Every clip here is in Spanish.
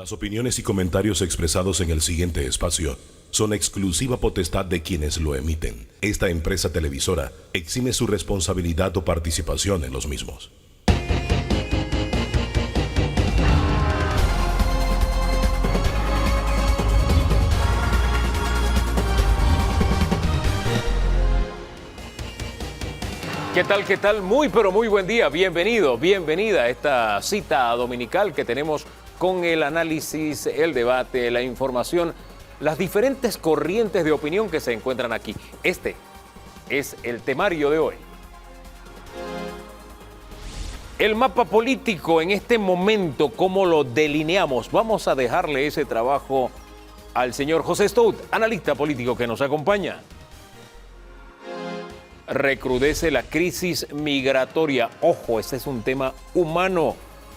Las opiniones y comentarios expresados en el siguiente espacio son exclusiva potestad de quienes lo emiten. Esta empresa televisora exime su responsabilidad o participación en los mismos. ¿Qué tal? ¿Qué tal? Muy, pero muy buen día. Bienvenido, bienvenida a esta cita dominical que tenemos con el análisis, el debate, la información, las diferentes corrientes de opinión que se encuentran aquí. Este es el temario de hoy. El mapa político en este momento, ¿cómo lo delineamos? Vamos a dejarle ese trabajo al señor José Stout, analista político que nos acompaña. Recrudece la crisis migratoria. Ojo, ese es un tema humano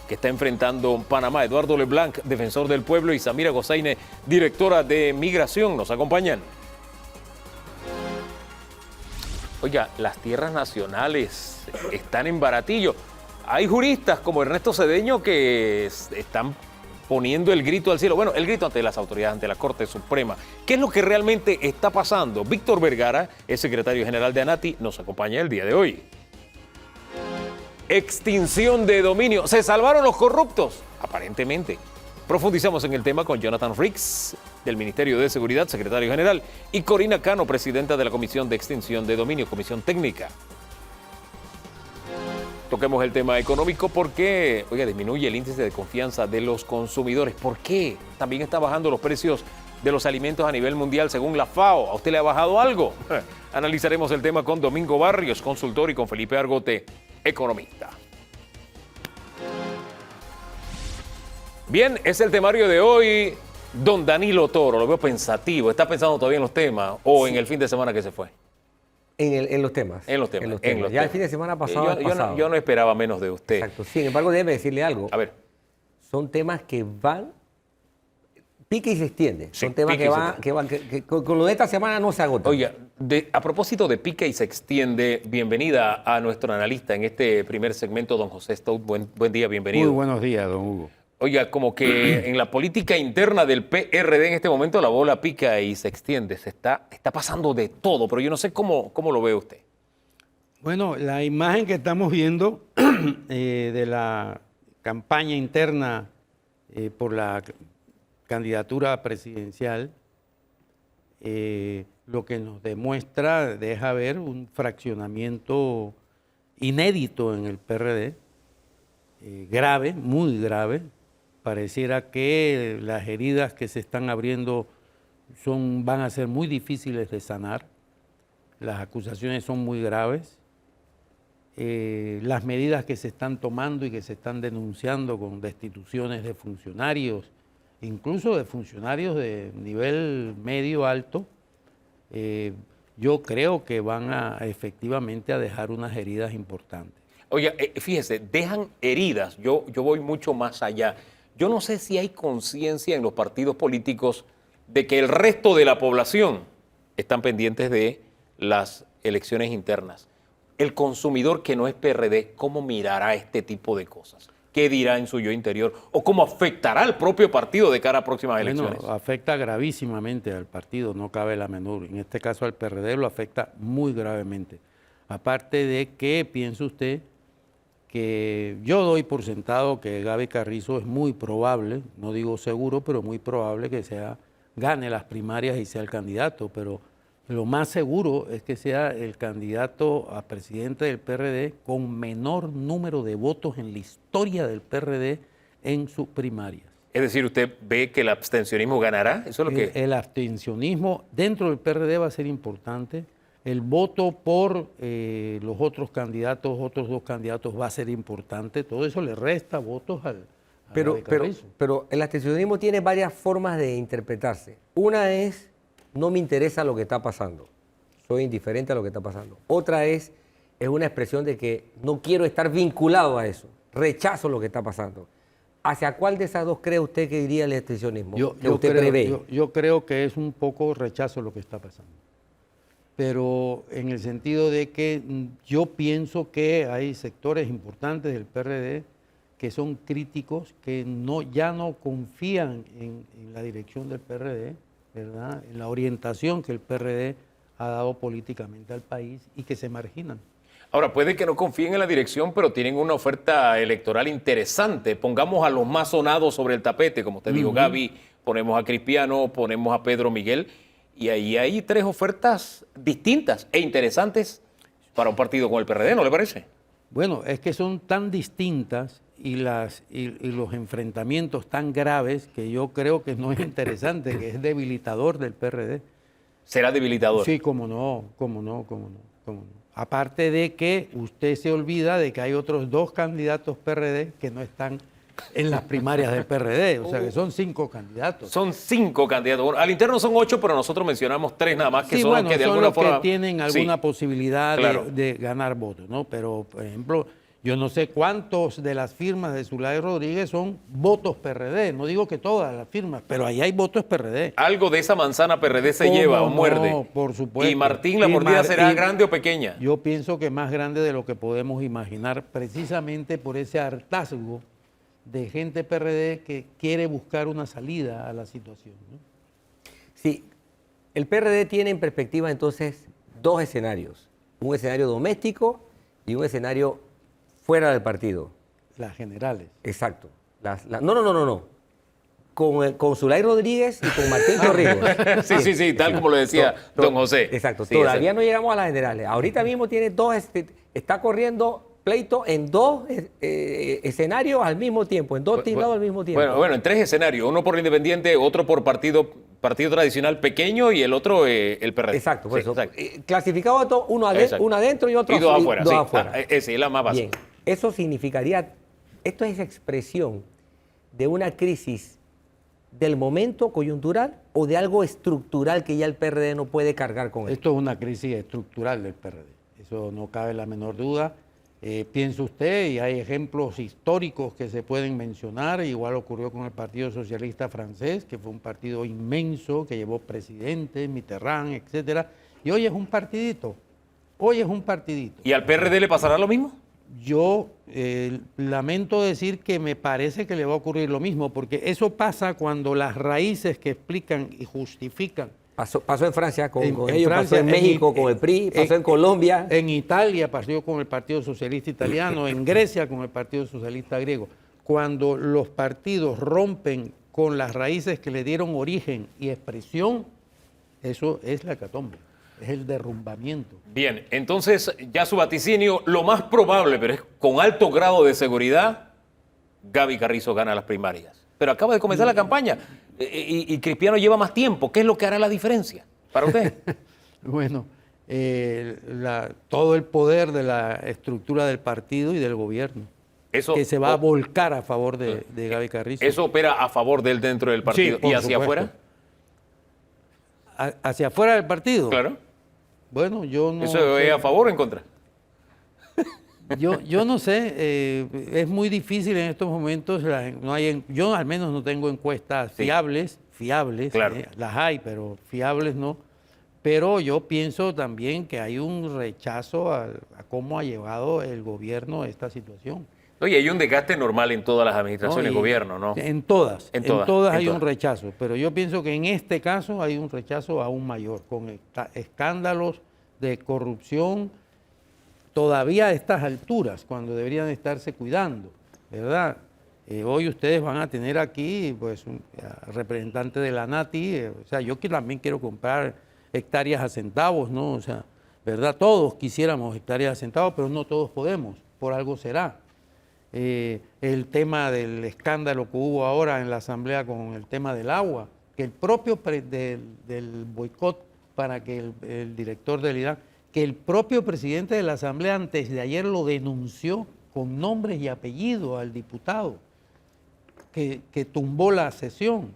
que está enfrentando Panamá. Eduardo Leblanc, defensor del pueblo, y Samira Gozaine, directora de Migración, nos acompañan. Oiga, las tierras nacionales están en baratillo. Hay juristas como Ernesto Cedeño que están poniendo el grito al cielo. Bueno, el grito ante las autoridades, ante la Corte Suprema. ¿Qué es lo que realmente está pasando? Víctor Vergara, el secretario general de ANATI, nos acompaña el día de hoy. Extinción de dominio. ¿Se salvaron los corruptos? Aparentemente. Profundizamos en el tema con Jonathan Riggs, del Ministerio de Seguridad, secretario general, y Corina Cano, presidenta de la Comisión de Extinción de Dominio, Comisión Técnica. Toquemos el tema económico porque, oiga, disminuye el índice de confianza de los consumidores. ¿Por qué? También está bajando los precios de los alimentos a nivel mundial según la FAO. ¿A usted le ha bajado algo? Analizaremos el tema con Domingo Barrios, consultor, y con Felipe Argote, economista. Bien, es el temario de hoy. Don Danilo Toro, lo veo pensativo. ¿Está pensando todavía en los temas o en el fin de semana que se fue? En los temas. En los temas. Ya el fin de semana pasado. Yo no esperaba menos de usted. Exacto. Sin embargo, déjeme decirle algo. A ver. Son temas que van, pique y se extiende. Sí, son temas que con lo de esta semana no se agotan. Oiga, a propósito de pique y se extiende, bienvenida a nuestro analista en este primer segmento, don José Stout. Buen día, bienvenido. Muy buenos días, don Hugo. Oiga, como que en la política interna del PRD en este momento la bola pica y se extiende. Está pasando de todo, pero yo no sé cómo lo ve usted. Bueno, la imagen que estamos viendo de la campaña interna por la candidatura presidencial, lo que nos demuestra, deja ver un fraccionamiento inédito en el PRD, grave, muy grave. Pareciera que las heridas que se están abriendo van a ser muy difíciles de sanar. Las acusaciones son muy graves. Las medidas que se están tomando y que se están denunciando con destituciones de funcionarios, incluso de funcionarios de nivel medio alto, yo creo que van efectivamente a dejar unas heridas importantes. Oiga, fíjese, dejan heridas. Yo voy mucho más allá. Yo no sé si hay conciencia en los partidos políticos de que el resto de la población están pendientes de las elecciones internas. El consumidor que no es PRD, ¿cómo mirará este tipo de cosas? ¿Qué dirá en su yo interior? ¿O cómo afectará al propio partido de cara a próximas elecciones? Bueno, afecta gravísimamente al partido, no cabe la menor. En este caso al PRD lo afecta muy gravemente. Aparte de que, piense usted, que yo doy por sentado que Gaby Carrizo es muy probable, no digo seguro, pero muy probable que gane las primarias y sea el candidato, pero lo más seguro es que sea el candidato a presidente del PRD con menor número de votos en la historia del PRD en sus primarias. Es decir, ¿usted ve que el abstencionismo ganará? ¿Eso es lo que...? El abstencionismo dentro del PRD va a ser importante. El voto por los otros dos candidatos va a ser importante. Todo eso le resta votos al pero el abstencionismo tiene varias formas de interpretarse. Una es, no me interesa lo que está pasando. Soy indiferente a lo que está pasando. Otra es una expresión de que no quiero estar vinculado a eso. Rechazo lo que está pasando. ¿Hacia cuál de esas dos cree usted que iría el abstencionismo? Yo creo que es un poco rechazo lo que está pasando. Pero en el sentido de que yo pienso que hay sectores importantes del PRD que son críticos, que ya no confían en la dirección del PRD, ¿verdad? En la orientación que el PRD ha dado políticamente al país y que se marginan. Ahora, puede que no confíen en la dirección, pero tienen una oferta electoral interesante. Pongamos a los más sonados sobre el tapete, como usted dijo, Gaby, ponemos a Cristiano, ponemos a Pedro Miguel, y ahí hay 3 ofertas distintas e interesantes para un partido con el PRD, ¿no le parece? Bueno, es que son tan distintas y los enfrentamientos tan graves que yo creo que no es interesante, que es debilitador del PRD. ¿Será debilitador? Sí, cómo no. Aparte de que usted se olvida de que hay otros 2 candidatos PRD que no están en las primarias del PRD, o sea que son 5 candidatos. Son 5 candidatos. Bueno, al interno son 8, pero nosotros mencionamos 3 nada más, que sí, son bueno, los que de son alguna los forma... que tienen alguna posibilidad claro. de ganar votos, ¿no? Pero, por ejemplo, yo no sé cuántos de las firmas de Zulay Rodríguez son votos PRD. No digo que todas las firmas, pero ahí hay votos PRD. Algo de esa manzana PRD se lleva o muerde. No, por supuesto. Y Martín, ¿la mordida será grande o pequeña? Yo pienso que más grande de lo que podemos imaginar, precisamente por ese hartazgo de gente PRD que quiere buscar una salida a la situación, ¿no? Sí, el PRD tiene en perspectiva entonces 2 escenarios. Un escenario doméstico y un escenario fuera del partido. Las generales. Exacto. No. Con Zulay Rodríguez y con Martín Torrijos. Sí, tal como lo decía don José. Exacto. Sí, Todavía no llegamos a las generales. Ahorita mismo tiene 2, está corriendo pleito en 2 escenarios al mismo tiempo, en 2 tindados al mismo tiempo. Bueno, en 3 escenarios. Uno por Independiente, otro por partido tradicional pequeño y el otro el PRD. Exacto, por Sí, eso. exacto. Clasificado a todos, uno adentro y otro Y 2 afuera. dos Sí. afuera. Esa es la más básica. Bien, eso significaría, esto es expresión de una crisis del momento coyuntural o de algo estructural que ya el PRD no puede cargar con él. Esto es una crisis estructural del PRD. Eso no cabe la menor duda. Piensa usted, y hay ejemplos históricos que se pueden mencionar, igual ocurrió con el Partido Socialista Francés, que fue un partido inmenso, que llevó presidente, Mitterrand, etcétera, y hoy es un partidito. ¿Y al PRD le pasará lo mismo? Yo lamento decir que me parece que le va a ocurrir lo mismo, porque eso pasa cuando las raíces que explican y justifican. Pasó en Francia con ellos, Francia, pasó en México con el PRI, pasó en Colombia. En Italia pasó con el Partido Socialista Italiano, en Grecia con el Partido Socialista Griego. Cuando los partidos rompen con las raíces que le dieron origen y expresión, eso es la hecatombe, es el derrumbamiento. Bien, entonces ya su vaticinio, lo más probable, pero es con alto grado de seguridad, Gaby Carrizo gana las primarias. Pero acaba de comenzar la campaña y Cristiano lleva más tiempo. ¿Qué es lo que hará la diferencia para usted? Bueno, todo el poder de la estructura del partido y del gobierno, Eso, que se va a volcar a favor de Gaby Carrizo. ¿Eso opera a favor de él dentro del partido? Sí, por ¿Y hacia supuesto. afuera? ¿Hacia afuera del partido? Claro. Bueno, yo no ¿Eso sé. es a favor o en contra? Yo no sé, es muy difícil en estos momentos, yo al menos no tengo encuestas fiables, Claro. las hay, pero fiables no. Pero yo pienso también que hay un rechazo a cómo ha llevado el gobierno esta situación. Oye, hay un desgaste normal en todas las administraciones de ¿No? gobierno, ¿no? En todas En hay todas. un rechazo, pero yo pienso que en este caso hay un rechazo aún mayor, con escándalos de corrupción, todavía a estas alturas, cuando deberían estarse cuidando, ¿verdad? Hoy ustedes van a tener aquí pues un representante de la NATI, o sea, yo también quiero comprar hectáreas a centavos, ¿no? O sea, ¿verdad? Todos quisiéramos hectáreas a centavos, pero no todos podemos, por algo será. El tema del escándalo que hubo ahora en la Asamblea con el tema del agua, que el propio del boicot para que el director del IDAN, que el propio presidente de la Asamblea antes de ayer lo denunció con nombres y apellidos al diputado que tumbó la sesión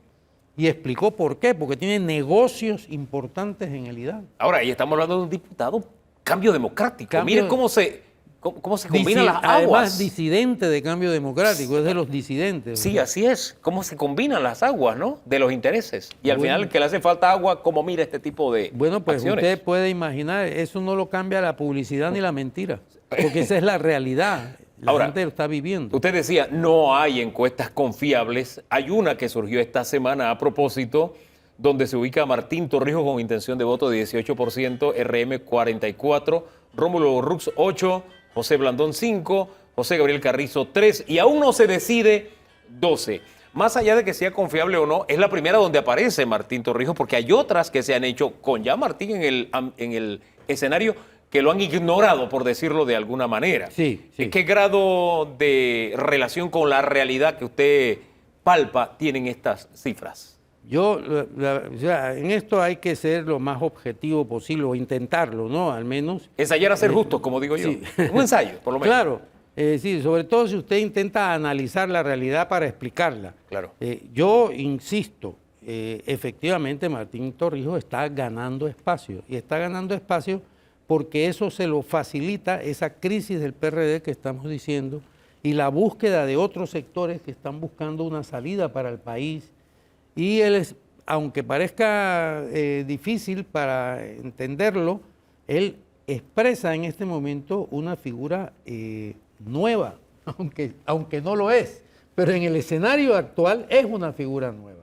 y explicó por qué, porque tiene negocios importantes en el IDAN. Ahora, ahí estamos hablando de un diputado, cambio democrático. Mire cómo se combinan las aguas. Además, disidente de Cambio Democrático, es de los disidentes. Sí, así es. Cómo se combinan las aguas, ¿no? De los intereses. Y al Bueno. final, que le hace falta agua, ¿cómo mira este tipo de Bueno, pues acciones? usted puede imaginar, eso no lo cambia la publicidad ni la mentira, porque esa es la realidad. La Ahora, gente lo está viviendo. Usted decía, no hay encuestas confiables. Hay una que surgió esta semana a propósito, donde se ubica a Martín Torrijos con intención de voto de 18%, RM 44%, Rómulo Rux 8%, José Blandón 5%, José Gabriel Carrizo 3% y aún no se decide 12%. Más allá de que sea confiable o no, es la primera donde aparece Martín Torrijos, porque hay otras que se han hecho con ya Martín en el escenario que lo han ignorado, por decirlo de alguna manera. Sí, sí. ¿Qué grado de relación con la realidad que usted palpa tienen estas cifras? Yo, o sea, en esto hay que ser lo más objetivo posible, o intentarlo, ¿no? Al menos. Ensayar a ser justos, como digo yo. Sí. Un ensayo, por lo menos. Claro, sí, sobre todo si usted intenta analizar la realidad para explicarla. Claro. Yo insisto, efectivamente Martín Torrijos está ganando espacio, y está ganando espacio porque eso se lo facilita esa crisis del PRD que estamos diciendo y la búsqueda de otros sectores que están buscando una salida para el país. Y él, aunque parezca difícil para entenderlo, él expresa en este momento una figura nueva, aunque no lo es, pero en el escenario actual es una figura nueva,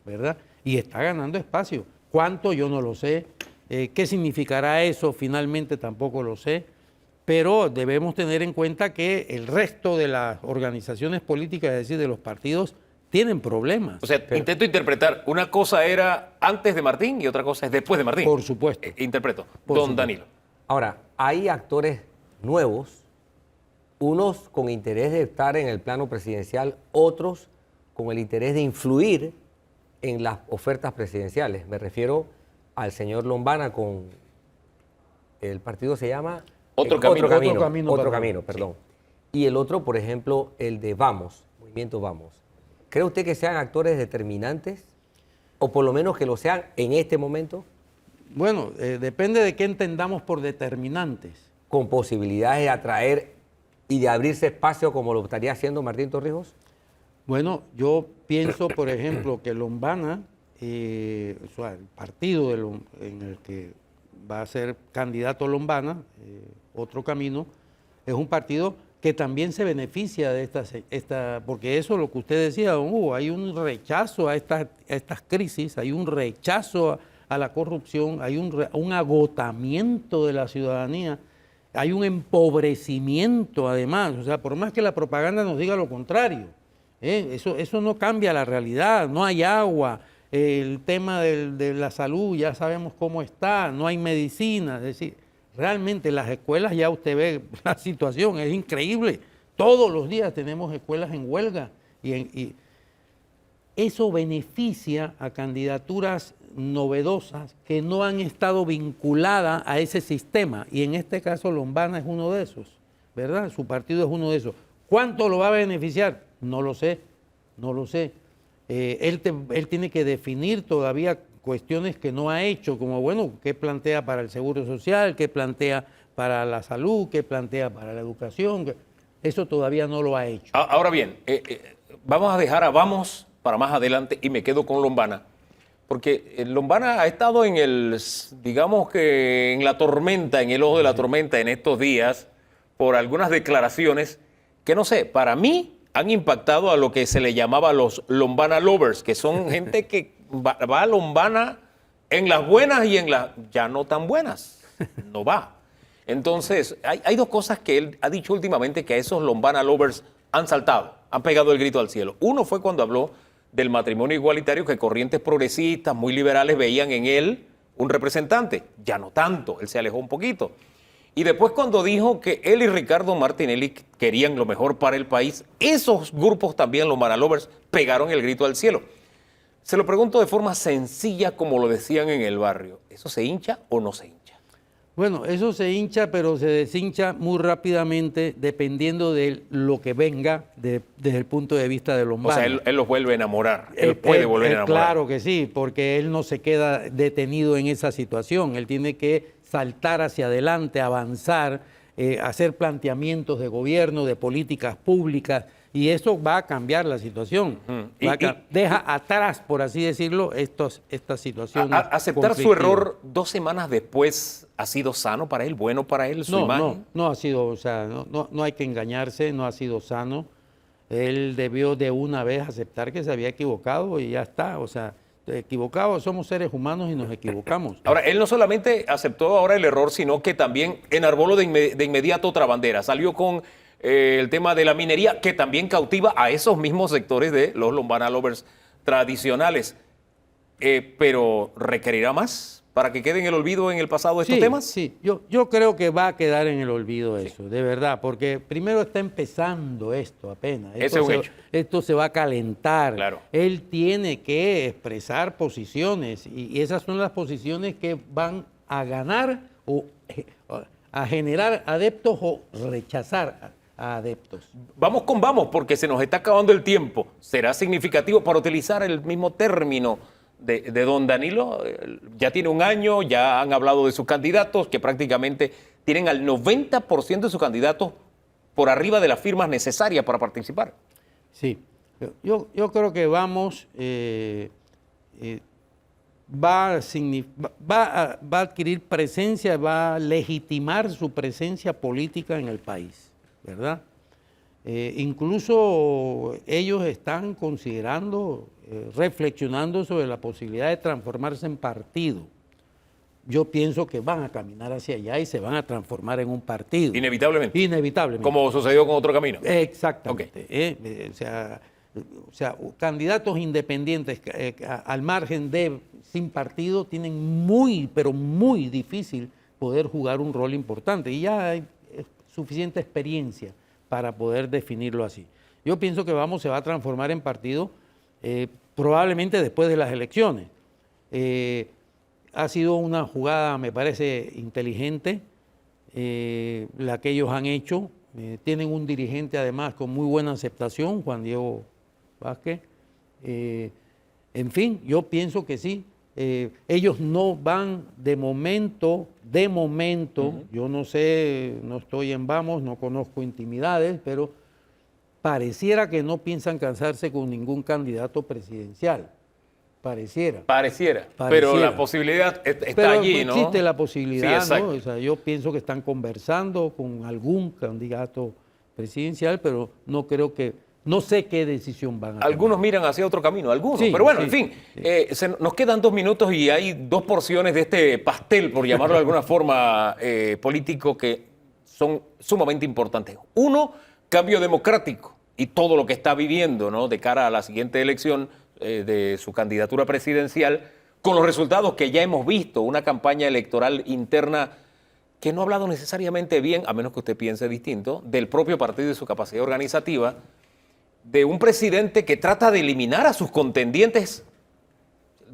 ¿verdad? Y está ganando espacio. ¿Cuánto? Yo no lo sé. ¿Qué significará eso? Finalmente tampoco lo sé. Pero debemos tener en cuenta que el resto de las organizaciones políticas, es decir, de los partidos, tienen problemas. O sea, intento interpretar. Una cosa era antes de Martín y otra cosa es después de Martín. Por supuesto. Interpreto. Por Don supuesto. Danilo. Ahora, hay actores nuevos, unos con interés de estar en el plano presidencial, otros con el interés de influir en las ofertas presidenciales. Me refiero al señor Lombana con el partido se llama Otro Camino. Otro Camino, perdón. Y el otro, por ejemplo, el de Vamos, Movimiento Vamos. ¿Cree usted que sean actores determinantes o por lo menos que lo sean en este momento? Bueno, depende de qué entendamos por determinantes. Con posibilidades de atraer y de abrirse espacio como lo estaría haciendo Martín Torrijos? Bueno, yo pienso, por ejemplo, que Lombana, o sea, el partido en el que va a ser candidato Lombana, Otro Camino, es un partido que también se beneficia de porque eso es lo que usted decía, don Hugo, hay un rechazo a estas crisis, hay un rechazo a la corrupción, hay un agotamiento de la ciudadanía, hay un empobrecimiento además, o sea, por más que la propaganda nos diga lo contrario, eso no cambia la realidad, no hay agua, el tema de la salud ya sabemos cómo está, no hay medicina, es decir, realmente las escuelas, ya usted ve la situación, es increíble. Todos los días tenemos escuelas en huelga y eso beneficia a candidaturas novedosas que no han estado vinculadas a ese sistema. Y en este caso Lombana es uno de esos, ¿verdad? Su partido es uno de esos. ¿Cuánto lo va a beneficiar? No lo sé, no lo sé. Él tiene que definir todavía cuestiones que no ha hecho, como, bueno, qué plantea para el Seguro Social, qué plantea para la salud, qué plantea para la educación. Eso todavía no lo ha hecho. Ahora bien, vamos a dejar a Vamos para más adelante y me quedo con Lombana, porque Lombana ha estado en digamos que en la tormenta, en el ojo de la tormenta en estos días, por algunas declaraciones que, no sé, para mí han impactado a lo que se le llamaba los Lombana lovers, que son gente que va a Lombana en las buenas y en las ya no tan buenas. No va. Entonces, hay dos cosas que él ha dicho últimamente que a esos Lombana lovers han saltado, han pegado el grito al cielo. Uno fue cuando habló del matrimonio igualitario, que corrientes progresistas, muy liberales, veían en él un representante. Ya no tanto, él se alejó un poquito. Y después cuando dijo que él y Ricardo Martinelli querían lo mejor para el país, esos grupos también, los Maralovers, pegaron el grito al cielo. Se lo pregunto de forma sencilla, como lo decían en el barrio. ¿Eso se hincha o no se hincha? Bueno, eso se hincha, pero se deshincha muy rápidamente dependiendo de lo que venga desde el punto de vista de Lombana. O sea, él los vuelve a enamorar, él puede volver a enamorar. Claro que sí, porque él no se queda detenido en esa situación, él tiene que saltar hacia adelante, avanzar, hacer planteamientos de gobierno, de políticas públicas Y eso va a cambiar la situación. Deja atrás, por así decirlo, estas situaciones. Aceptar su error 2 semanas después ha sido sano para él, bueno para él, su imagen. No ha sido, o sea, no hay que engañarse, no ha sido sano. Él debió de una vez aceptar que se había equivocado y ya está. O sea, equivocados, somos seres humanos y nos equivocamos. Ahora, él no solamente aceptó ahora el error, sino que también enarboló de inmediato otra bandera. Salió con el tema de la minería, que también cautiva a esos mismos sectores de los Lombana Lovers tradicionales. Pero ¿requerirá más para que quede en el olvido en el pasado estos temas? Sí, yo creo que va a quedar en el olvido eso, de verdad, porque primero está empezando esto apenas. Esto se va a calentar. Claro. Él tiene que expresar posiciones y esas son las posiciones que van a ganar o a generar adeptos o rechazar a adeptos. Vamos, porque se nos está acabando el tiempo. ¿Será significativo para utilizar el mismo término de don Danilo? Ya tiene 1 año, ya han hablado de sus candidatos, que prácticamente tienen al 90% de sus candidatos por arriba de las firmas necesarias para participar. Sí, yo creo que va a adquirir presencia, va a legitimar su presencia política en el país, ¿verdad? Incluso ellos están considerando, reflexionando sobre la posibilidad de transformarse en partido. Yo pienso que van a caminar hacia allá y se van a transformar en un partido. Inevitablemente. Inevitablemente. Como sucedió con Otro Camino. Exactamente. Okay. O sea, candidatos independientes al margen de sin partido tienen pero muy difícil poder jugar un rol importante. Y ya hay suficiente experiencia para poder definirlo así. Yo pienso que se va a transformar en partido probablemente después de las elecciones. Ha sido una jugada, me parece, inteligente la que ellos han hecho. Tienen un dirigente además con muy buena aceptación, Juan Diego Vázquez. En fin, yo pienso que sí. Ellos no van de momento, yo no sé, no estoy en vamos, no conozco intimidades, pero pareciera que no piensan cansarse con ningún candidato presidencial. Pareciera. Pero la posibilidad está allí, ¿no? Existe la posibilidad, sí, ¿no? O sea, yo pienso que están conversando con algún candidato presidencial, pero no sé qué decisión van a tomar. Algunos miran hacia Otro Camino, algunos. Sí, pero bueno, sí, en fin, nos quedan 2 minutos y hay 2 porciones de este pastel, por llamarlo de alguna forma, político, que son sumamente importantes. Uno, cambio democrático y todo lo que está viviendo, ¿no?, de cara a la siguiente elección de su candidatura presidencial, con los resultados que ya hemos visto, una campaña electoral interna que no ha hablado necesariamente bien, a menos que usted piense distinto, del propio partido y su capacidad organizativa, de un presidente que trata de eliminar a sus contendientes.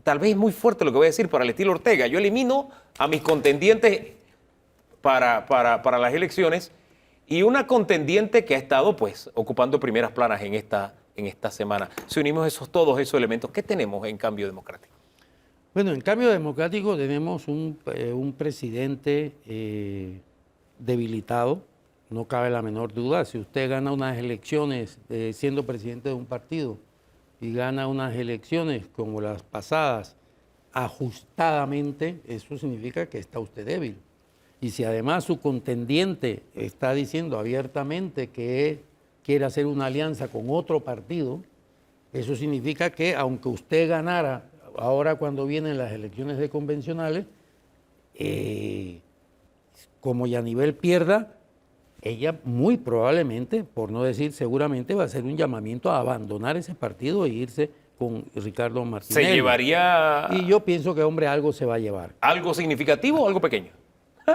Tal vez es muy fuerte lo que voy a decir para el estilo Ortega. Yo elimino a mis contendientes para las elecciones, y una contendiente que ha estado pues ocupando primeras planas en esta semana. Si unimos todos esos elementos, ¿qué tenemos en Cambio Democrático? Bueno, en Cambio Democrático tenemos un presidente debilitado, no cabe la menor duda. Si usted gana unas elecciones siendo presidente de un partido y gana unas elecciones como las pasadas ajustadamente, eso significa que está usted débil. Y si además su contendiente está diciendo abiertamente que quiere hacer una alianza con otro partido, eso significa que aunque usted ganara ahora cuando vienen las elecciones de convencionales, como Yanivel pierda, ella muy probablemente, por no decir seguramente, va a hacer un llamamiento a abandonar ese partido e irse con Ricardo Martinelli. ¿Se llevaría...? Y yo pienso que, hombre, algo se va a llevar. ¿Algo significativo o algo pequeño?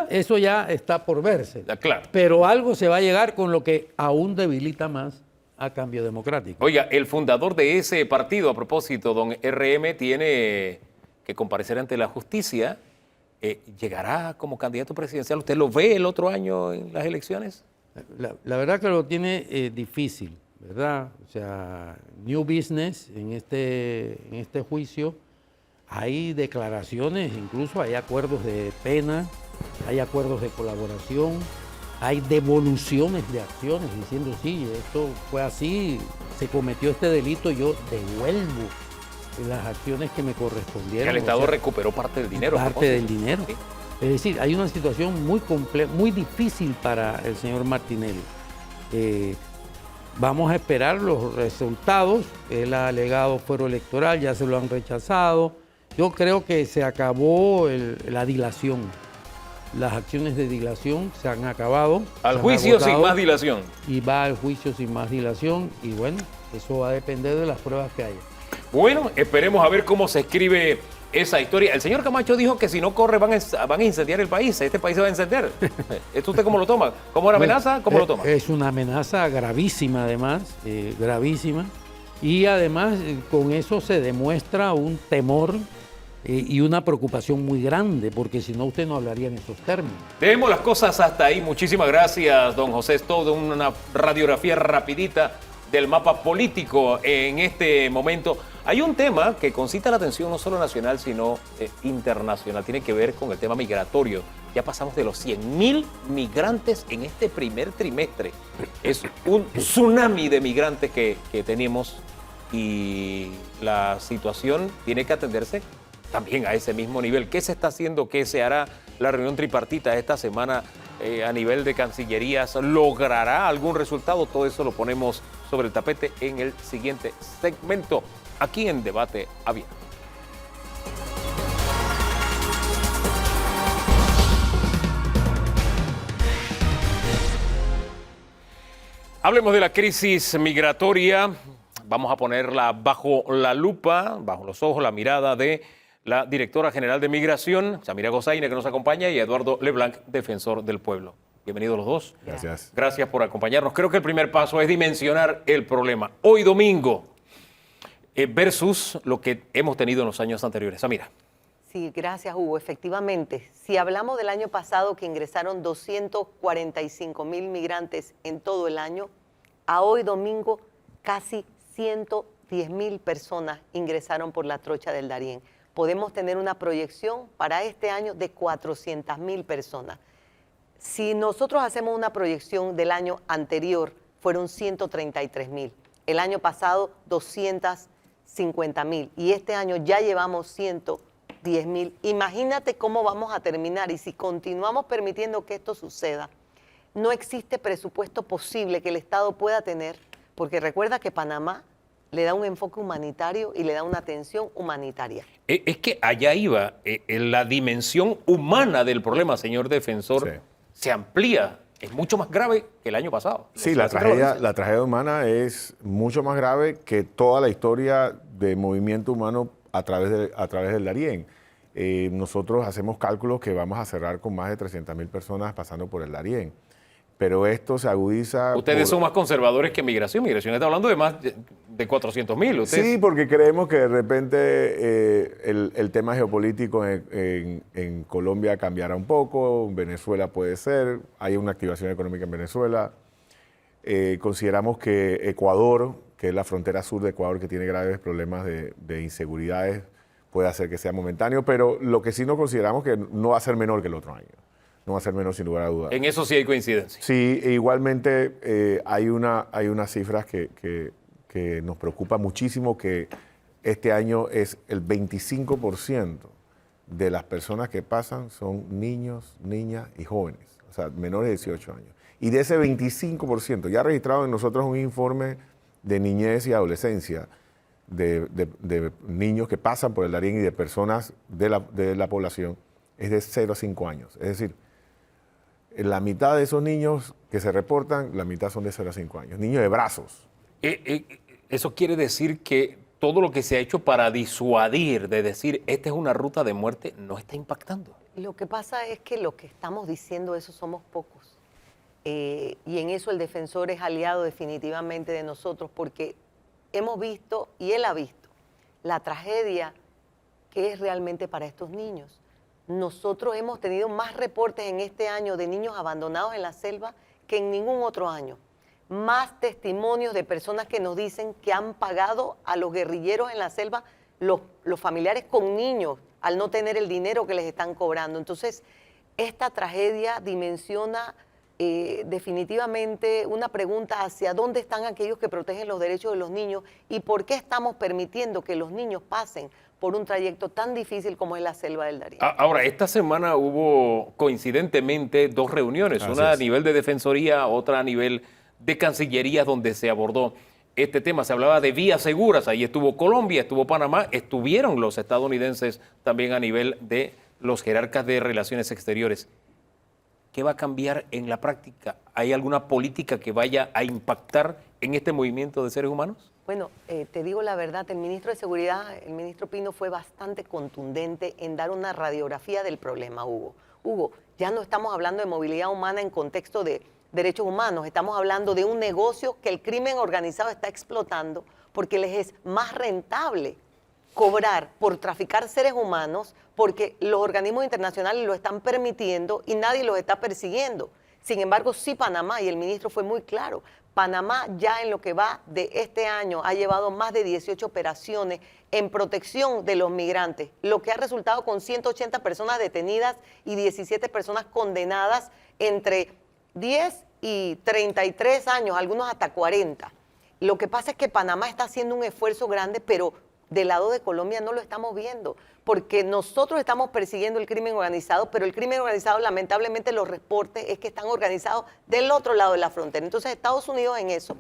Eso ya está por verse. Claro. Pero algo se va a llegar con lo que aún debilita más a Cambio Democrático. Oiga, el fundador de ese partido, a propósito, don RM, tiene que comparecer ante la justicia. ¿Llegará como candidato presidencial? ¿Usted lo ve el otro año en las elecciones? La verdad que lo tiene difícil, ¿verdad? O sea, new business en este juicio. Hay declaraciones, incluso hay acuerdos de pena, hay acuerdos de colaboración, hay devoluciones de acciones diciendo, sí, esto fue así, se cometió este delito, yo devuelvo las acciones que me correspondieron. El Estado recuperó parte del dinero. Parte del dinero. Sí. Es decir, hay una situación muy difícil para el señor Martinelli. Vamos a esperar los resultados. Él ha alegado fuero electoral, ya se lo han rechazado. Yo creo que se acabó la dilación. Las acciones de dilación se han acabado. Al juicio sin más dilación. Y va al juicio sin más dilación. Y bueno, eso va a depender de las pruebas que haya. Bueno, esperemos a ver cómo se escribe esa historia. El señor Camacho dijo que si no corre van a incendiar el país. Este país se va a incendiar. ¿Esto usted cómo lo toma? ¿Como una amenaza? ¿Cómo lo toma? Es una amenaza gravísima además, gravísima. Y además con eso se demuestra un temor y una preocupación muy grande, porque si no usted no hablaría en esos términos. Dejemos las cosas hasta ahí. Muchísimas gracias, don José. Es todo una radiografía rapidita del mapa político en este momento. Hay un tema que concita la atención no solo nacional, sino internacional. Tiene que ver con el tema migratorio. Ya pasamos de los 100.000 migrantes en este primer trimestre. Es un tsunami de migrantes que tenemos y la situación tiene que atenderse también a ese mismo nivel. ¿Qué se está haciendo? ¿Qué se hará? La reunión tripartita esta semana a nivel de cancillerías logrará algún resultado. Todo eso lo ponemos sobre el tapete en el siguiente segmento, aquí en Debate Abierto. Hablemos de la crisis migratoria. Vamos a ponerla bajo la lupa, bajo los ojos, la mirada de la directora general de Migración, Samira Gozaine, que nos acompaña, y Eduardo Leblanc, defensor del pueblo. Bienvenidos los dos. Gracias. Gracias por acompañarnos. Creo que el primer paso es dimensionar el problema. Hoy domingo versus lo que hemos tenido en los años anteriores. Samira. Sí, gracias, Hugo. Efectivamente, si hablamos del año pasado que ingresaron 245,000 migrantes en todo el año, a hoy domingo casi 110,000 personas ingresaron por la trocha del Darién. Podemos tener una proyección para este año de 400,000 personas. Si nosotros hacemos una proyección del año anterior, fueron 133,000. El año pasado, 250,000. Y este año ya llevamos 110,000. Imagínate cómo vamos a terminar. Y si continuamos permitiendo que esto suceda, no existe presupuesto posible que el Estado pueda tener, porque recuerda que Panamá le da un enfoque humanitario y le da una atención humanitaria. Es que allá iba, la dimensión humana del problema, señor defensor, Sí. se amplía. Es mucho más grave que el año pasado. Sí, la tragedia humana es mucho más grave que toda la historia de movimiento humano a través del Darién. Nosotros hacemos cálculos que vamos a cerrar con más de 300,000 personas pasando por el Darién. Pero esto se agudiza... Ustedes son más conservadores que Migración. Migración está hablando de más de 400,000. Sí, porque creemos que de repente el tema geopolítico en Colombia cambiará un poco, en Venezuela puede ser, hay una activación económica en Venezuela. Consideramos que Ecuador, que es la frontera sur de Ecuador, que tiene graves problemas de inseguridades, puede hacer que sea momentáneo, pero lo que sí no consideramos que no va a ser menor que el otro año. No va a ser menos sin lugar a dudas. En eso sí hay coincidencia. Sí, e igualmente hay unas cifras que nos preocupa muchísimo, que este año es el 25% de las personas que pasan son niños, niñas y jóvenes, o sea, menores de 18 años. Y de ese 25%, ya registrado en nosotros un informe de niñez y adolescencia, de niños que pasan por el Darién y de personas de la población, es de 0 a 5 años. Es decir, la mitad de esos niños que se reportan, la mitad son de 0 a 5 años. Niños de brazos. Eso quiere decir que todo lo que se ha hecho para disuadir, de decir, esta es una ruta de muerte, no está impactando. Lo que pasa es que lo que estamos diciendo eso somos pocos. Y en eso el defensor es aliado definitivamente de nosotros, porque hemos visto, y él ha visto, la tragedia que es realmente para estos niños. Nosotros hemos tenido más reportes en este año de niños abandonados en la selva que en ningún otro año. Más testimonios de personas que nos dicen que han pagado a los guerrilleros en la selva, los familiares con niños, al no tener el dinero que les están cobrando. Entonces, esta tragedia dimensiona definitivamente una pregunta hacia dónde están aquellos que protegen los derechos de los niños y por qué estamos permitiendo que los niños pasen por un trayecto tan difícil como es la selva del Darién. Ahora, esta semana hubo coincidentemente 2 reuniones, Así una a es. nivel de Defensoría, otra a nivel de Cancillería, donde se abordó este tema. Se hablaba de vías seguras, ahí estuvo Colombia, estuvo Panamá, estuvieron los estadounidenses también a nivel de los jerarcas de relaciones exteriores. ¿Qué va a cambiar en la práctica? ¿Hay alguna política que vaya a impactar en este movimiento de seres humanos? Bueno, te digo la verdad, el ministro de Seguridad, el ministro Pino, fue bastante contundente en dar una radiografía del problema, Hugo. Hugo, ya no estamos hablando de movilidad humana en contexto de derechos humanos, estamos hablando de un negocio que el crimen organizado está explotando porque les es más rentable cobrar por traficar seres humanos porque los organismos internacionales lo están permitiendo y nadie los está persiguiendo. Sin embargo, sí Panamá, y el ministro fue muy claro, Panamá ya en lo que va de este año ha llevado más de 18 operaciones en protección de los migrantes, lo que ha resultado con 180 personas detenidas y 17 personas condenadas entre 10 y 33 años, algunos hasta 40. Lo que pasa es que Panamá está haciendo un esfuerzo grande, pero del lado de Colombia no lo estamos viendo, porque nosotros estamos persiguiendo el crimen organizado, pero el crimen organizado, lamentablemente, los reportes es que están organizados del otro lado de la frontera. Entonces, Estados Unidos en eso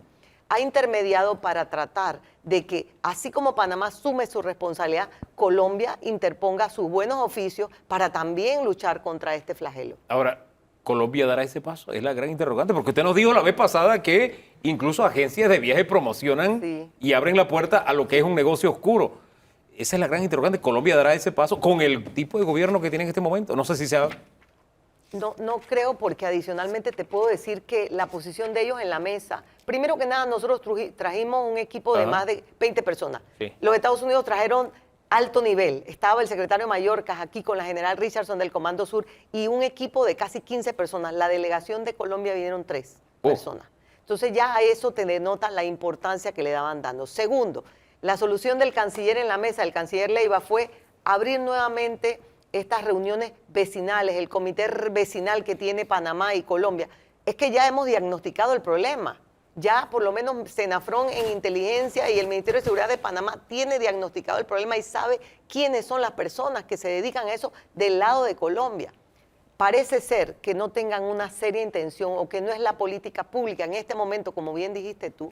ha intermediado para tratar de que, así como Panamá asume su responsabilidad, Colombia interponga sus buenos oficios para también luchar contra este flagelo. Ahora, ¿Colombia dará ese paso? Es la gran interrogante, porque usted nos dijo la vez pasada que incluso agencias de viaje promocionan Sí. y abren la puerta a lo que es un negocio oscuro. Esa es la gran interrogante. ¿Colombia dará ese paso con el tipo de gobierno que tiene en este momento? No sé si sea... No creo, porque adicionalmente te puedo decir que la posición de ellos en la mesa, primero que nada, nosotros trajimos un equipo de Ajá. más de 20 personas. Sí. Los Estados Unidos trajeron alto nivel. Estaba el secretario Mayorkas aquí con la general Richardson del Comando Sur y un equipo de casi 15 personas. La delegación de Colombia vinieron 3 personas. Entonces ya a eso te denota la importancia que le daban dando. Segundo, la solución del canciller en la mesa, el canciller Leiva, fue abrir nuevamente estas reuniones vecinales, el comité vecinal que tiene Panamá y Colombia. Es que ya hemos diagnosticado el problema. Ya por lo menos Senafrón en inteligencia y el Ministerio de Seguridad de Panamá tiene diagnosticado el problema y sabe quiénes son las personas que se dedican a eso del lado de Colombia. Parece ser que no tengan una seria intención o que no es la política pública en este momento, como bien dijiste tú,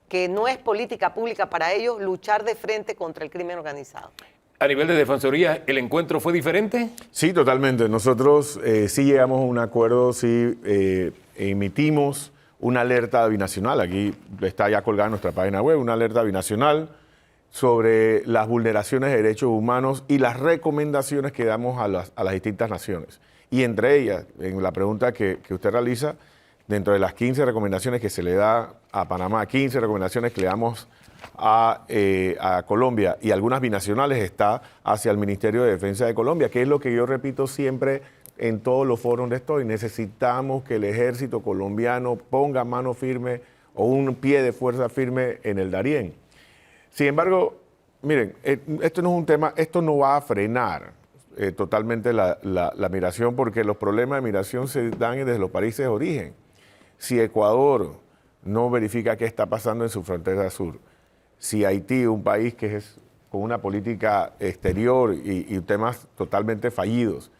que no es política pública para ellos luchar de frente contra el crimen organizado. A nivel de Defensoría, ¿el encuentro fue diferente? Sí, totalmente. Nosotros sí llegamos a un acuerdo, sí emitimos una alerta binacional. Aquí está ya colgada en nuestra página web, una alerta binacional sobre las vulneraciones de derechos humanos y las recomendaciones que damos a las distintas naciones. Y entre ellas, en la pregunta que usted realiza, dentro de las 15 recomendaciones que se le da a Panamá, 15 recomendaciones que le damos a Colombia y algunas binacionales, está hacia el Ministerio de Defensa de Colombia, que es lo que yo repito siempre en todos los foros donde estoy. Necesitamos que el ejército colombiano ponga mano firme o un pie de fuerza firme en el Darién. Sin embargo, miren, esto no es un tema, esto no va a frenar totalmente la migración, porque los problemas de migración se dan desde los países de origen. Si Ecuador no verifica qué está pasando en su frontera sur, si Haití, un país que es con una política exterior y temas totalmente fallidos,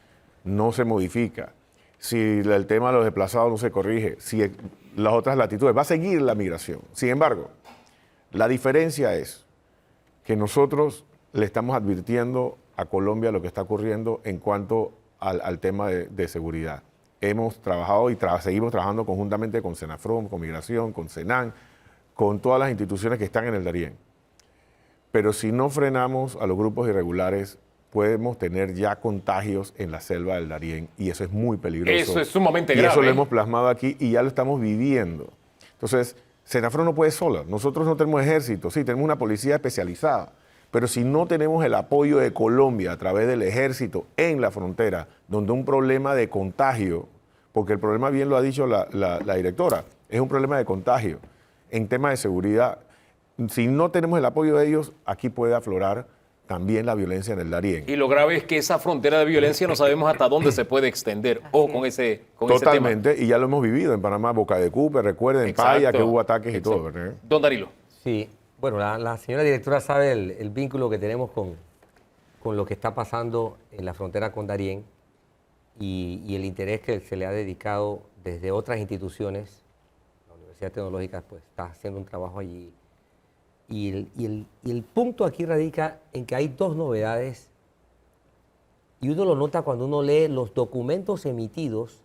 no se modifica, si el tema de los desplazados no se corrige, si las otras latitudes, va a seguir la migración. Sin embargo, la diferencia es que nosotros le estamos advirtiendo a Colombia lo que está ocurriendo en cuanto al tema de seguridad. Hemos trabajado y seguimos trabajando conjuntamente con Senafrón, con Migración, con Senan, con todas las instituciones que están en el Darién. Pero si no frenamos a los grupos irregulares, podemos tener ya contagios en la selva del Darién y eso es muy peligroso. Eso es sumamente y grave. eso lo hemos plasmado aquí y ya lo estamos viviendo. Entonces, Senafrón no puede sola. Nosotros no tenemos ejército, sí, tenemos una policía especializada. Pero si no tenemos el apoyo de Colombia a través del ejército en la frontera, donde un problema de contagio, porque el problema, bien lo ha dicho la directora, es un problema de contagio en temas de seguridad. Si no tenemos el apoyo de ellos, aquí puede aflorar también la violencia en el Darién. Y lo grave es que esa frontera de violencia no sabemos hasta dónde se puede extender. O con ese tema. Totalmente, y ya lo hemos vivido en Panamá, Boca de Cupe, recuerden, en Paya, que hubo ataques y todo, ¿verdad? Don Danilo. Sí, bueno, la señora directora sabe el vínculo que tenemos con lo que está pasando en la frontera con Darién y el interés que se le ha dedicado desde otras instituciones. La Universidad Tecnológica pues, está haciendo un trabajo allí. Y el punto aquí radica en que hay dos novedades y uno lo nota cuando uno lee los documentos emitidos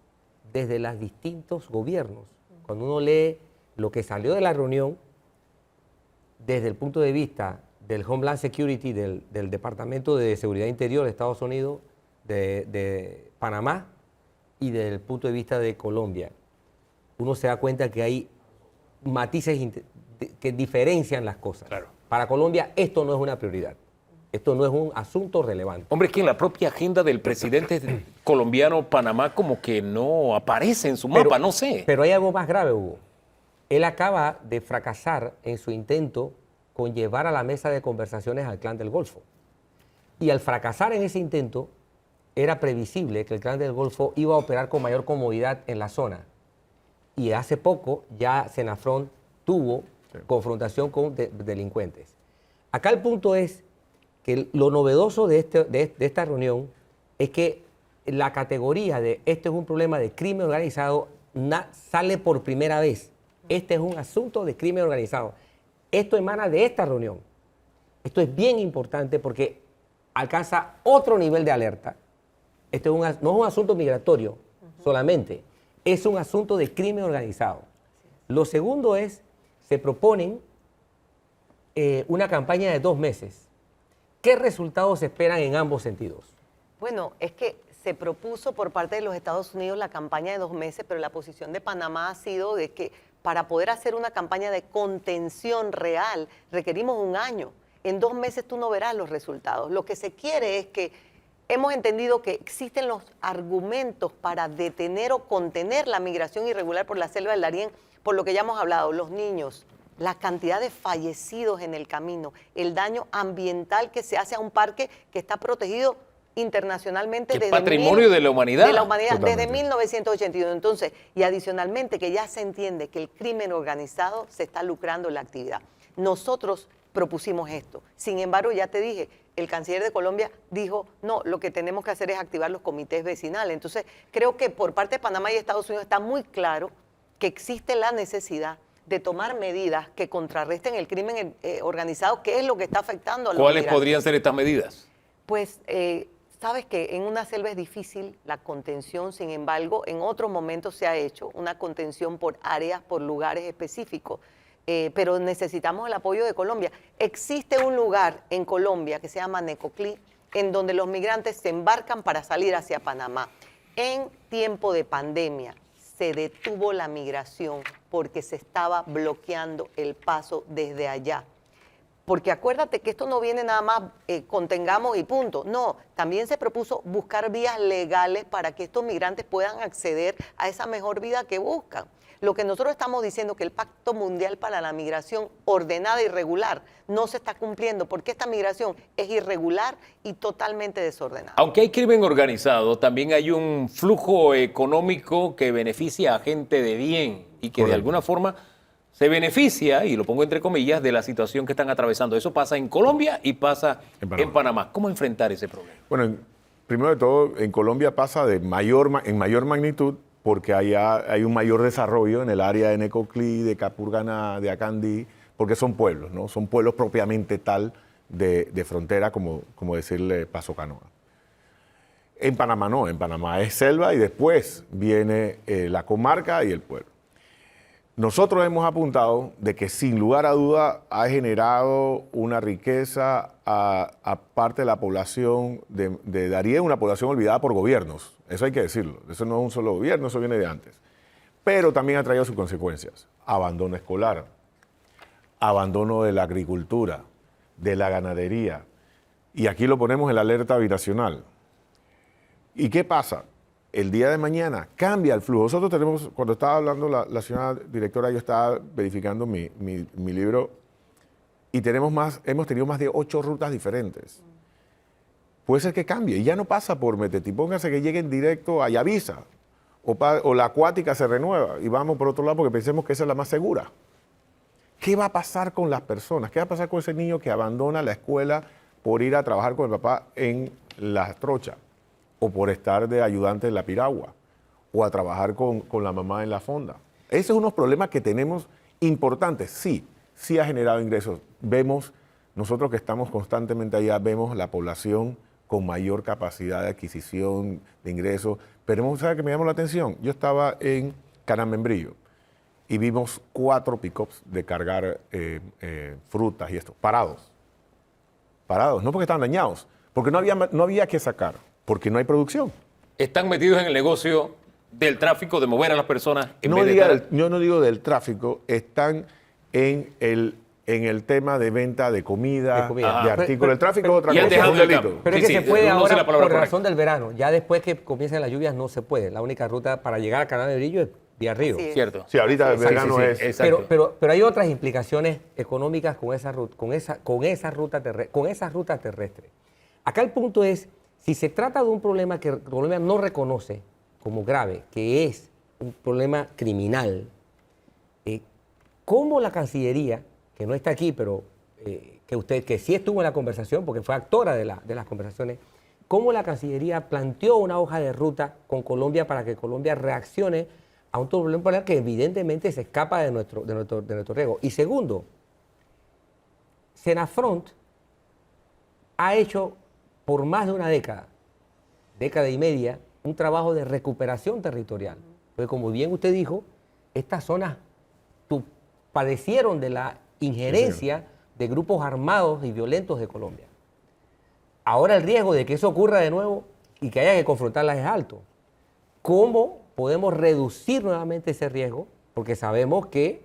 desde los distintos gobiernos. Cuando uno lee lo que salió de la reunión desde el punto de vista del Homeland Security, del Departamento de Seguridad Interior de Estados Unidos, de Panamá y desde el punto de vista de Colombia, uno se da cuenta que hay matices que diferencian las cosas. Claro. Para Colombia esto no es una prioridad. Esto no es un asunto relevante. Hombre, es que en la propia agenda del presidente colombiano Panamá como que no aparece en su mapa, no sé. Pero hay algo más grave, Hugo. Él acaba de fracasar en su intento con llevar a la mesa de conversaciones al Clan del Golfo. Y al fracasar en ese intento, era previsible que el Clan del Golfo iba a operar con mayor comodidad en la zona. Y hace poco ya Senafrón tuvo confrontación con delincuentes. Acá el punto es que lo novedoso de esta reunión es que la categoría de este es un problema de crimen organizado sale por primera vez. Este es un asunto de crimen organizado. Esto emana de esta reunión. Esto es bien importante porque alcanza otro nivel de alerta. Este no es un asunto migratorio solamente, es un asunto de crimen organizado. Lo segundo es, se proponen una campaña de 2 meses. ¿Qué resultados se esperan en ambos sentidos? Bueno, es que se propuso por parte de los Estados Unidos la campaña de 2 meses, pero la posición de Panamá ha sido de que para poder hacer una campaña de contención real requerimos 1 año. En 2 meses tú no verás los resultados. Lo que se quiere es que hemos entendido que existen los argumentos para detener o contener la migración irregular por la selva del Darién, por lo que ya hemos hablado, los niños, la cantidad de fallecidos en el camino, el daño ambiental que se hace a un parque que está protegido internacionalmente desde patrimonio de la humanidad. De la humanidad, Totalmente. desde 1982. Entonces, y adicionalmente que ya se entiende que el crimen organizado se está lucrando en la actividad. Nosotros propusimos esto. Sin embargo, ya te dije, el canciller de Colombia dijo, no, lo que tenemos que hacer es activar los comités vecinales. Entonces, creo que por parte de Panamá y Estados Unidos está muy claro que existe la necesidad de tomar medidas que contrarresten el crimen organizado, que es lo que está afectando a los ¿Cuáles migrantes. podrían ser estas medidas? Pues sabes que en una selva es difícil la contención, sin embargo, en otros momentos se ha hecho una contención por áreas, por lugares específicos, pero necesitamos el apoyo de Colombia. Existe un lugar en Colombia que se llama Necoclí, en donde los migrantes se embarcan para salir hacia Panamá. En tiempo de pandemia se detuvo la migración porque se estaba bloqueando el paso desde allá. Porque acuérdate que esto no viene nada más contengamos y punto. No, también se propuso buscar vías legales para que estos migrantes puedan acceder a esa mejor vida que buscan. Lo que nosotros estamos diciendo es que el Pacto Mundial para la Migración ordenada y regular no se está cumpliendo porque esta migración es irregular y totalmente desordenada. Aunque hay crimen organizado, también hay un flujo económico que beneficia a gente de bien y que de alguna forma se beneficia, y lo pongo entre comillas, de la situación que están atravesando. Eso pasa en Colombia y pasa en Panamá. ¿Cómo enfrentar ese problema? Bueno, primero de todo, en Colombia pasa en mayor magnitud porque hay un mayor desarrollo en el área de Necoclí, de Capurganá, de Acandí, porque son pueblos, ¿no? Son pueblos propiamente tal de frontera como decirle Paso Canoa. En Panamá no, en Panamá es selva y después viene la comarca y el pueblo. Nosotros hemos apuntado de que sin lugar a duda ha generado una riqueza a parte de la población de Darién, una población olvidada por gobiernos, eso hay que decirlo, eso no es un solo gobierno, eso viene de antes. Pero también ha traído sus consecuencias, abandono escolar, abandono de la agricultura, de la ganadería, y aquí lo ponemos en la alerta binacional. ¿Y qué pasa? El día de mañana cambia el flujo. Nosotros tenemos, cuando estaba hablando la señora directora, yo estaba verificando mi libro y hemos tenido más de 8 rutas diferentes. puede ser que cambie. Y ya no pasa por Meteti. Póngase que lleguen directo a Yavisa o la acuática se renueva y vamos por otro lado porque pensemos que esa es la más segura. ¿Qué va a pasar con las personas? ¿Qué va a pasar con ese niño que abandona la escuela por ir a trabajar con el papá en la trocha o por estar de ayudante en la piragua o a trabajar con la mamá en la fonda? Esos son unos problemas que tenemos importantes. Sí ha generado ingresos. Vemos, nosotros que estamos constantemente allá, vemos la población con mayor capacidad de adquisición de ingresos. Pero ¿sabe qué me llamó la atención? Yo estaba en Canamembrillo y vimos 4 pick-ups de cargar frutas y esto, parados. Parados, no porque estaban dañados, porque no había que sacar, porque no hay producción. Están metidos en el negocio del tráfico, de mover a las personas. Yo no digo del tráfico, están en el tema de venta de comida, de artículos. El tráfico es otra cosa, es un delito. Pero es que se puede ahora por razón del verano. Ya después que comiencen las lluvias no se puede. La única ruta para llegar a Canamembrillo es vía río. Sí. Cierto. Sí, ahorita el verano es... Exacto. Pero hay otras implicaciones económicas con esa ruta terrestre. Acá el punto es, si se trata de un problema que Colombia no reconoce como grave, que es un problema criminal, ¿cómo la Cancillería, que no está aquí, pero que sí estuvo en la conversación, porque fue actora de las conversaciones, cómo la Cancillería planteó una hoja de ruta con Colombia para que Colombia reaccione a un problema que evidentemente se escapa de nuestro riesgo? Y segundo, Senafront ha hecho por más de una década y media, un trabajo de recuperación territorial. Porque como bien usted dijo, estas zonas padecieron de la injerencia de grupos armados y violentos de Colombia. Ahora el riesgo de que eso ocurra de nuevo y que haya que confrontarlas es alto. ¿Cómo podemos reducir nuevamente ese riesgo? Porque sabemos que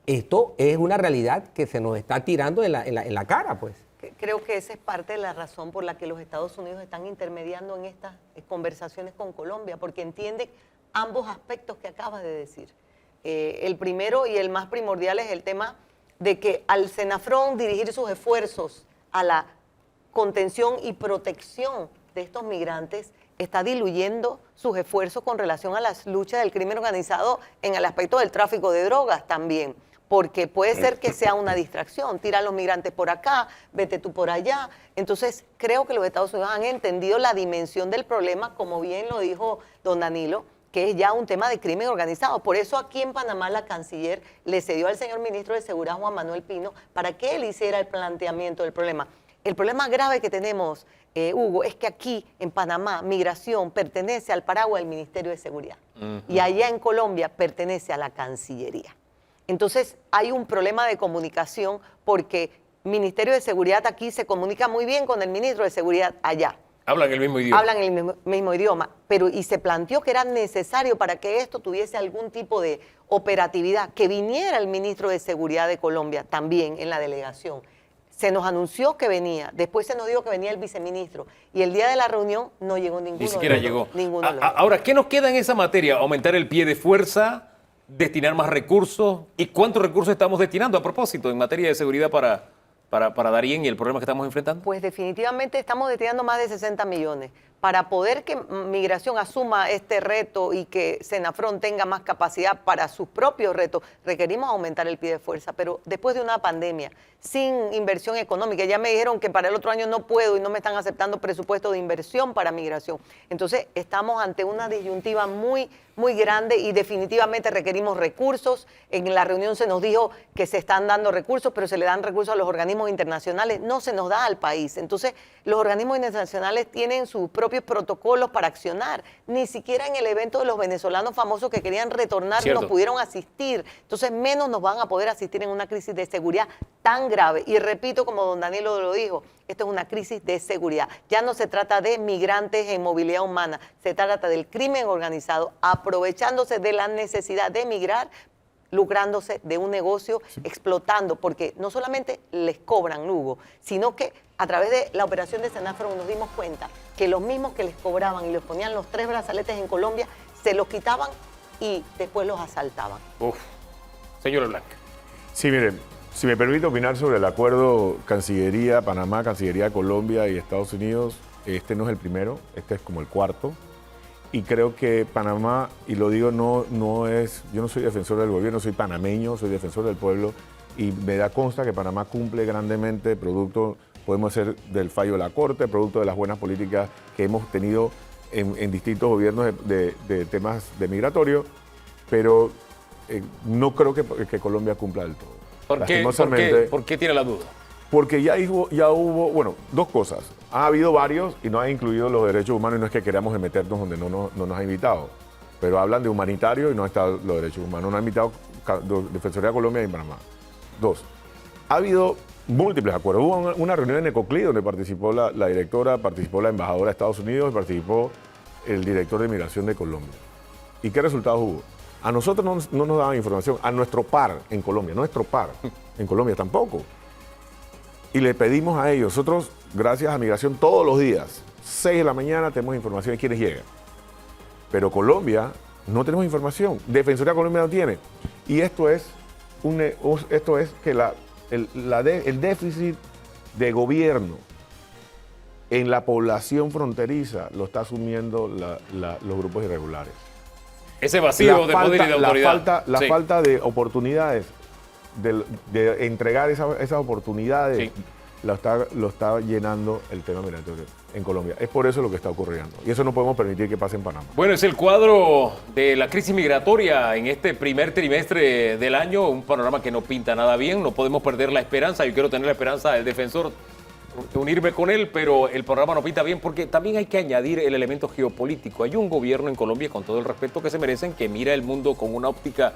esto es una realidad que se nos está tirando en la cara, pues. Creo que esa es parte de la razón por la que los Estados Unidos están intermediando en estas conversaciones con Colombia, porque entienden ambos aspectos que acabas de decir. El primero y el más primordial es el tema de que al Senafront dirigir sus esfuerzos a la contención y protección de estos migrantes, está diluyendo sus esfuerzos con relación a las luchas del crimen organizado en el aspecto del tráfico de drogas también. Porque puede ser que sea una distracción, tira a los migrantes por acá, vete tú por allá. Entonces, creo que los Estados Unidos han entendido la dimensión del problema, como bien lo dijo don Danilo, que es ya un tema de crimen organizado. Por eso aquí en Panamá la canciller le cedió al señor ministro de Seguridad, Juan Manuel Pino, para que él hiciera el planteamiento del problema. El problema grave que tenemos, Hugo, es que aquí en Panamá, migración pertenece al paraguas del Ministerio de Seguridad. Y allá en Colombia pertenece a la Cancillería. Entonces hay un problema de comunicación porque el Ministerio de Seguridad aquí se comunica muy bien con el ministro de Seguridad allá. Hablan el mismo idioma. Hablan el mismo idioma, pero y se planteó que era necesario para que esto tuviese algún tipo de operatividad, que viniera el ministro de Seguridad de Colombia también en la delegación. Se nos anunció que venía, después se nos dijo que venía el viceministro y el día de la reunión no llegó ninguno. Ni siquiera llegó. Ninguno. Ahora, ¿qué nos queda en esa materia? ¿Aumentar el pie de fuerza? ¿Destinar más recursos? ¿Y cuántos recursos estamos destinando a propósito en materia de seguridad para Darién y el problema que estamos enfrentando? Pues definitivamente estamos destinando más de 60 millones. Para poder que Migración asuma este reto y que Senafront tenga más capacidad para sus propios retos, requerimos aumentar el pie de fuerza. Pero después de una pandemia, sin inversión económica, ya me dijeron que para el otro año no puedo y no me están aceptando presupuesto de inversión para migración. Entonces, estamos ante una disyuntiva muy grande y definitivamente requerimos recursos. En la reunión se nos dijo que se están dando recursos, pero se le dan recursos a los organismos internacionales, no se nos da al país. Entonces, los organismos internacionales tienen sus propios protocolos para accionar. Ni siquiera en el evento de los venezolanos famosos que querían retornar Cierto. nos pudieron asistir. Entonces, menos nos van a poder asistir en una crisis de seguridad tan grave. Y repito, como don Danilo lo dijo, esto es una crisis de seguridad. Ya no se trata de migrantes en movilidad humana, se trata del crimen organizado, aprovechándose de la necesidad de migrar, lucrándose de un negocio, explotando, porque no solamente les cobran, Hugo, sino que a través de la operación de Senafront nos dimos cuenta que los mismos que les cobraban y les ponían los 3 brazaletes en Colombia, se los quitaban y después los asaltaban. Señor Blanc. Sí, miren, si me permite opinar sobre el acuerdo Cancillería Panamá, Cancillería Colombia y Estados Unidos, Este no es el primero, este es como el cuarto. Y creo que Panamá, y lo digo, no es, yo no soy defensor del gobierno, soy panameño, soy defensor del pueblo, y me da consta que Panamá cumple grandemente, producto, podemos ser del fallo de la Corte, producto de las buenas políticas que hemos tenido en distintos gobiernos de temas de migratorio, pero no creo que Colombia cumpla del todo. ¿Por qué tiene la duda? Porque ya hubo, bueno, dos cosas. Ha habido varios y no ha incluido los derechos humanos, y no es que queramos meternos donde no nos ha invitado, pero hablan de humanitario y no están los derechos humanos. No ha invitado Defensoría de Colombia y Panamá. Dos, ha habido múltiples acuerdos. Hubo una reunión en Ecoclí donde participó la directora, participó la embajadora de Estados Unidos, participó el director de Migración de Colombia. ¿Y qué resultados hubo? A nosotros no nos daban información, a nuestro par en Colombia, en Colombia tampoco. Y le pedimos a ellos, nosotros, gracias a Migración, todos los días, 6 de la mañana, tenemos información de quiénes llegan. Pero Colombia no tenemos información, Defensoría de Colombia no tiene. Y esto es que el déficit de gobierno en la población fronteriza lo está asumiendo los grupos irregulares. Ese vacío de poder y de autoridad. La falta de oportunidades, de entregar esas oportunidades, Sí. lo está llenando el tema migratorio en Colombia. Es por eso lo que está ocurriendo. Y eso no podemos permitir que pase en Panamá. Bueno, es el cuadro de la crisis migratoria en este primer trimestre del año, un panorama que no pinta nada bien, no podemos perder la esperanza. Yo quiero tener la esperanza del defensor, unirme con él, pero el panorama no pinta bien porque también hay que añadir el elemento geopolítico. Hay un gobierno en Colombia, con todo el respeto que se merecen, que mira el mundo con una óptica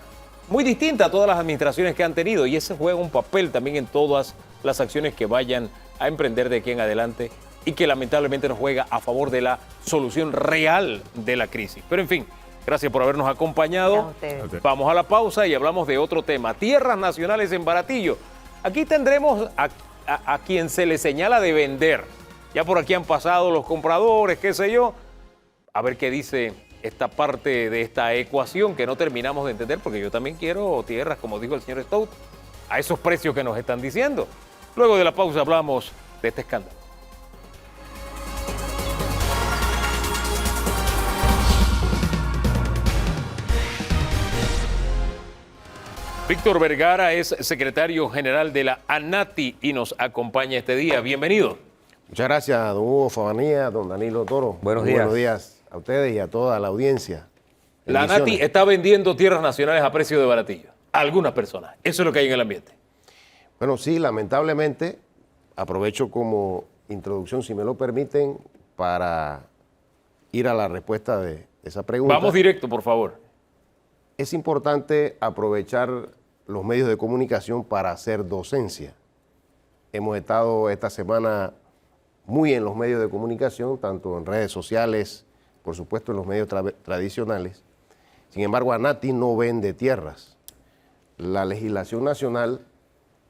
muy distinta a todas las administraciones que han tenido, y ese juega un papel también en todas las acciones que vayan a emprender de aquí en adelante y que lamentablemente nos juega a favor de la solución real de la crisis. Pero en fin, gracias por habernos acompañado. Gracias a ustedes. Vamos a la pausa y hablamos de otro tema. Tierras nacionales en Baratillo. Aquí tendremos a quien se le señala de vender. Ya por aquí han pasado los compradores, qué sé yo. A ver qué dice esta parte de esta ecuación que no terminamos de entender, porque yo también quiero tierras, como dijo el señor Stout, a esos precios que nos están diciendo. Luego de la pausa hablamos de este escándalo. Víctor Vergara es secretario general de la ANATI y nos acompaña este día. Bienvenido. Muchas gracias, don Hugo Fabanía, don Danilo Toro. Buenos Muy días. Buenos días a ustedes y a toda la audiencia. La Bendiciones. ANATI está vendiendo tierras nacionales a precio de baratillo. A algunas personas. Eso es lo que hay en el ambiente. Bueno, sí, lamentablemente, aprovecho como introducción, si me lo permiten, para ir a la respuesta de esa pregunta. Vamos directo, por favor. Es importante aprovechar los medios de comunicación para hacer docencia. Hemos estado esta semana muy en los medios de comunicación, tanto en redes sociales, por supuesto en los medios tradicionales. Sin embargo, ANATI no vende tierras. La legislación nacional,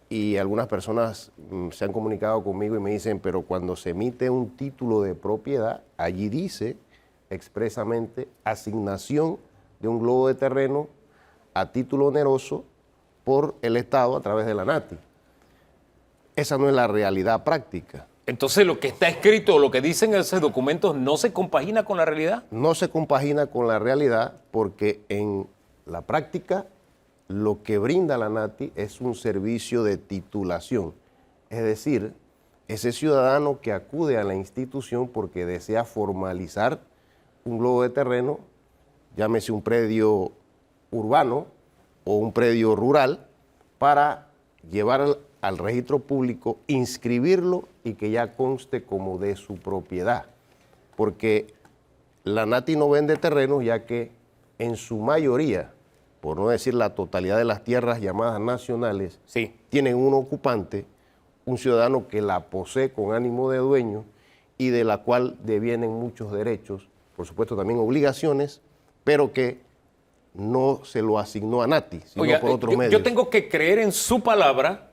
y algunas personas se han comunicado conmigo y me dicen, pero cuando se emite un título de propiedad, allí dice expresamente asignación de un globo de terreno a título oneroso por el Estado a través de la ANATI. Esa no es la realidad práctica. Entonces, lo que está escrito, lo que dicen esos documentos, ¿no se compagina con la realidad? No se compagina con la realidad porque en la práctica lo que brinda la ANATI es un servicio de titulación. Es decir, ese ciudadano que acude a la institución porque desea formalizar un globo de terreno, llámese un predio urbano o un predio rural, para llevar al registro público, inscribirlo y que ya conste como de su propiedad. Porque la ANATI no vende terrenos, ya que en su mayoría, por no decir la totalidad de las tierras llamadas nacionales, Sí. tienen un ocupante, un ciudadano que la posee con ánimo de dueño y de la cual devienen muchos derechos, por supuesto también obligaciones, pero que no se lo asignó a ANATI, sino Oiga, por otros yo medios. tengo que creer en su palabra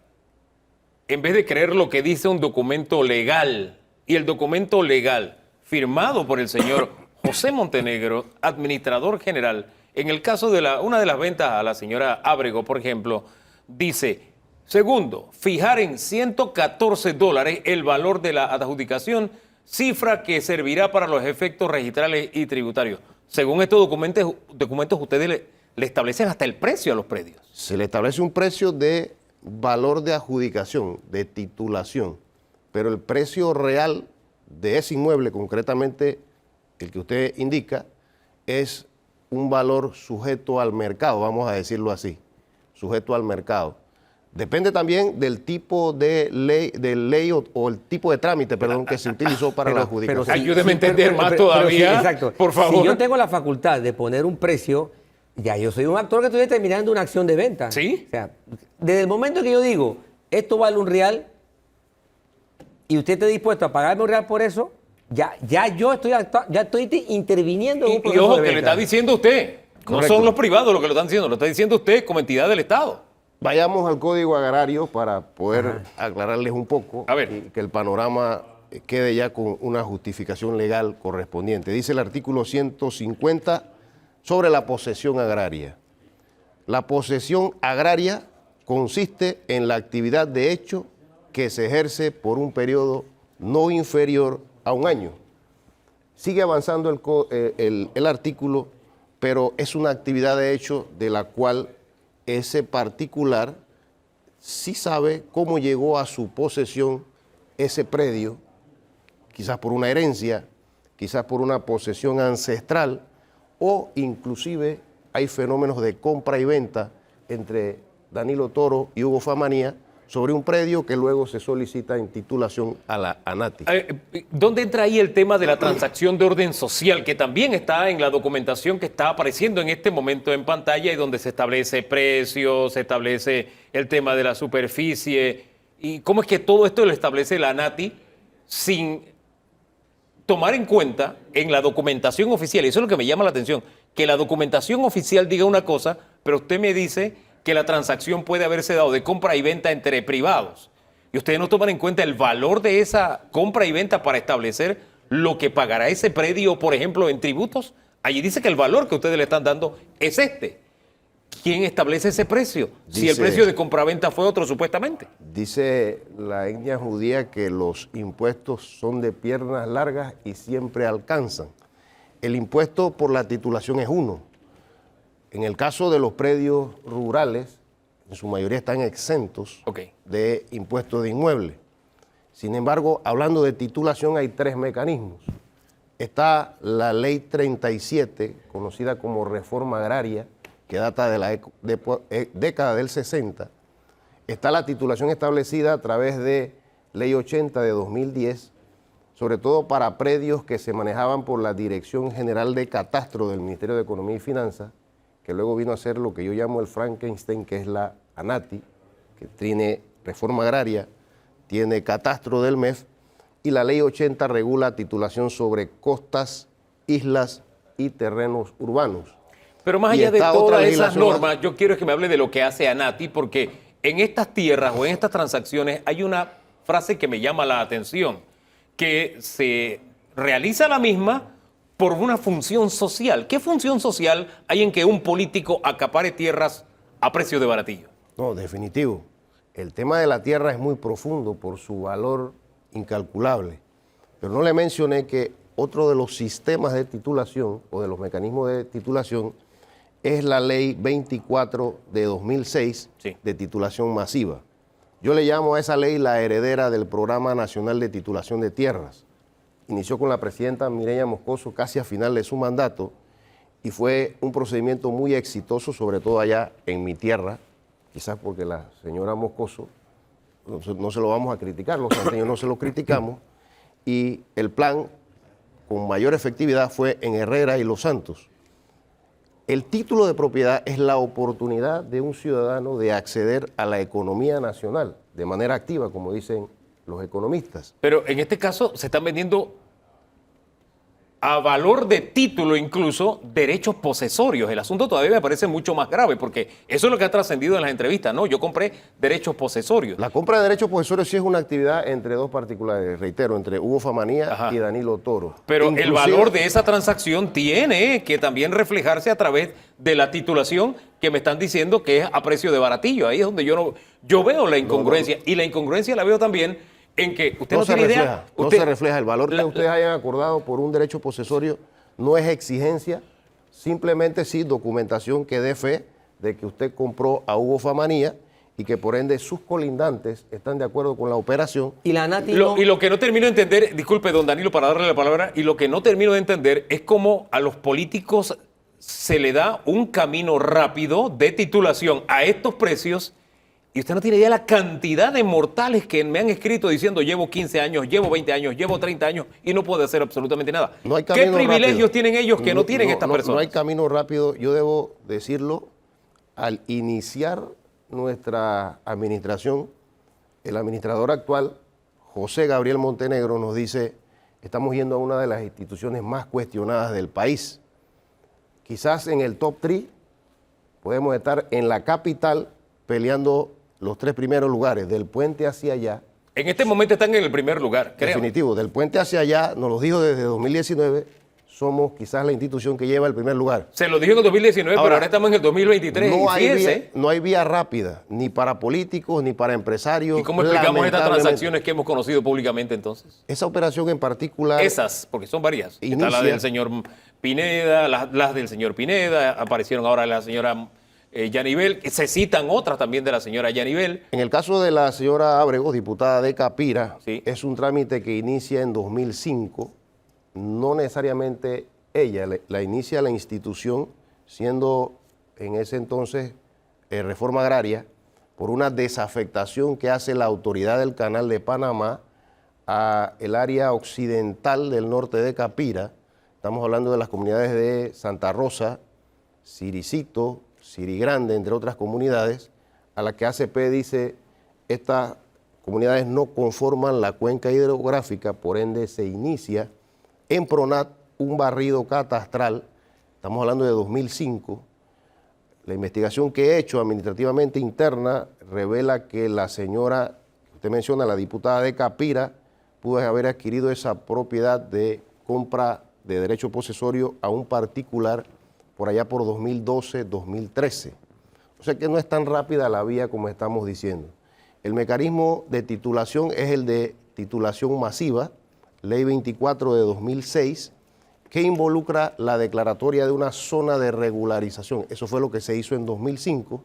en vez de creer lo que dice un documento legal. Y el documento legal, firmado por el señor José Montenegro, administrador general, en el caso de una de las ventas a la señora Ábrego, por ejemplo, dice, segundo, fijar en $114 el valor de la adjudicación cifra que servirá para los efectos registrales y tributarios. Según estos documentos ustedes le establecen hasta el precio a los predios. Se le establece un precio de valor de adjudicación, de titulación, pero el precio real de ese inmueble, concretamente el que usted indica, es un valor sujeto al mercado, vamos a decirlo así, sujeto al mercado. Depende también del tipo de ley o el tipo de trámite, perdón, que se utilizó para la adjudicación. sí, Ayúdeme a entender más pero todavía, exacto. por favor. Si yo tengo la facultad de poner un precio, ya yo soy un actor que estoy determinando una acción de venta. ¿Sí? O sea, desde el momento que yo digo, esto vale un real, y usted está dispuesto a pagarme un real por eso, ya yo estoy interviniendo en un Y proceso ojo, de que le venta. está diciendo usted. No Correcto. son los privados los que lo están diciendo, lo está diciendo usted como entidad del Estado. Vayamos al Código Agrario para poder aclararles un poco A ver. y que el panorama quede ya con una justificación legal correspondiente. Dice el artículo 150 sobre la posesión agraria. La posesión agraria consiste en la actividad de hecho que se ejerce por un periodo no inferior a un año. Sigue avanzando el artículo, pero es una actividad de hecho de la cual ese particular sí sabe cómo llegó a su posesión ese predio, quizás por una herencia, quizás por una posesión ancestral, o inclusive hay fenómenos de compra y venta entre Danilo Toro y Hugo Famanía sobre un predio que luego se solicita en titulación a la ANATI. ¿Dónde entra ahí el tema de la transacción de orden social, que también está en la documentación que está apareciendo en este momento en pantalla y donde se establece precios, se establece el tema de la superficie? ¿Y cómo es que todo esto lo establece la ANATI sin tomar en cuenta en la documentación oficial? Y eso es lo que me llama la atención, que la documentación oficial diga una cosa, pero usted me dice que la transacción puede haberse dado de compra y venta entre privados. Y ustedes no toman en cuenta el valor de esa compra y venta para establecer lo que pagará ese predio, por ejemplo, en tributos. Allí dice que el valor que ustedes le están dando es este. ¿Quién establece ese precio? Si el Dice- precio de compraventa fue otro, supuestamente. Dice la etnia judía que los impuestos son de piernas largas y siempre alcanzan. El impuesto por la titulación es uno. En el caso de los predios rurales, en su mayoría están exentos Ok. de impuestos de inmueble. Sin embargo, hablando de titulación, hay tres mecanismos. Está la Ley 37, conocida como Reforma Agraria, que data de la década del 60. Está la titulación establecida a través de Ley 80 de 2010, sobre todo para predios que se manejaban por la Dirección General de Catastro del Ministerio de Economía y Finanzas, que luego vino a ser lo que yo llamo el Frankenstein, que es la ANATI, que tiene reforma agraria, tiene catastro del MEF, y la Ley 80 regula titulación sobre costas, islas y terrenos urbanos. Pero más Y allá de está otra todas esas legislación normas, yo quiero que me hable de lo que hace ANATI, porque en estas tierras o en estas transacciones hay una frase que me llama la atención, que se realiza la misma por una función social. ¿Qué función social hay en que un político acapare tierras a precio de baratillo? No, definitivo. El tema de la tierra es muy profundo por su valor incalculable. Pero no le mencioné que otro de los sistemas de titulación o de los mecanismos de titulación es la Ley 24 de 2006 Sí. de titulación masiva. Yo le llamo a esa ley la heredera del Programa Nacional de Titulación de Tierras. Inició con la presidenta Mireya Moscoso casi a final de su mandato y fue un procedimiento muy exitoso, sobre todo allá en mi tierra, quizás porque la señora Moscoso, no se lo vamos a criticar, los santeños no se lo criticamos, y el plan con mayor efectividad fue en Herrera y Los Santos. El título de propiedad es la oportunidad de un ciudadano de acceder a la economía nacional de manera activa, como dicen los economistas. Pero en este caso se están vendiendo a valor de título incluso derechos posesorios. El asunto todavía me parece mucho más grave porque eso es lo que ha trascendido en las entrevistas, ¿no? Yo compré derechos posesorios. La compra de derechos posesorios sí es una actividad entre dos particulares, reitero, entre Hugo Famanía Ajá. y Danilo Toro. Pero el Inclusive- valor de esa transacción tiene que también reflejarse a través de la titulación que me están diciendo que es a precio de baratillo. Ahí es donde yo veo la incongruencia. Y la incongruencia la veo también en que usted No no, se tiene idea. refleja, no Usted- se refleja. El valor que ustedes hayan acordado por un derecho posesorio no es exigencia, simplemente sí documentación que dé fe de que usted compró a Hugo Famanía y que por ende sus colindantes están de acuerdo con la operación. Y la Nati Y lo que no termino de entender, disculpe, don Danilo, para darle la palabra, y lo que no termino de entender es cómo a los políticos se le da un camino rápido de titulación a estos precios y usted no tiene idea de la cantidad de mortales que me han escrito diciendo llevo 15 años, llevo 20 años, llevo 30 años y no puedo hacer absolutamente nada. No hay ¿Qué camino privilegios rápido. tienen ellos que no tienen estas personas? No hay camino rápido, yo debo decirlo, al iniciar nuestra administración, el administrador actual, José Gabriel Montenegro, nos dice, estamos yendo a una de las instituciones más cuestionadas del país. Quizás en el top 3 podemos estar en la capital peleando los 3 primeros lugares, del puente hacia allá. En este momento están en el primer lugar, creo. Definitivo, del puente hacia allá, nos lo dijo desde 2019, somos quizás la institución que lleva el primer lugar. Se lo dijo en el 2019, pero ahora estamos en el 2023. No y hay, fíjese, no hay vía rápida, ni para políticos, ni para empresarios. ¿y cómo explicamos estas lamentablemente. transacciones que hemos conocido públicamente entonces? Esa operación en particular, Esas, porque son varias. Está la Inicia- del señor Pineda, las del señor Pineda, aparecieron ahora la señora Yanivel, que se citan otras también de la señora Yanivel. en el caso de la señora Ábregos, diputada de Capira, Sí. es un trámite que inicia en 2005, no necesariamente ella, la inicia la institución, siendo en ese entonces Reforma Agraria, por una desafectación que hace la autoridad del Canal de Panamá a el área occidental del norte de Capira. Estamos hablando de las comunidades de Santa Rosa, Siricito, Sirigrande, entre otras comunidades, a las que ACP dice estas comunidades no conforman la cuenca hidrográfica, por ende se inicia en PRONAT un barrido catastral. Estamos hablando de 2005. La investigación que he hecho administrativamente interna revela que la señora, usted menciona, la diputada de Capira, pudo haber adquirido esa propiedad de compra de derecho posesorio a un particular por allá por 2012, 2013. O sea que no es tan rápida la vía como estamos diciendo. El mecanismo de titulación es el de titulación masiva, Ley 24 de 2006, que involucra la declaratoria de una zona de regularización. Eso fue lo que se hizo en 2005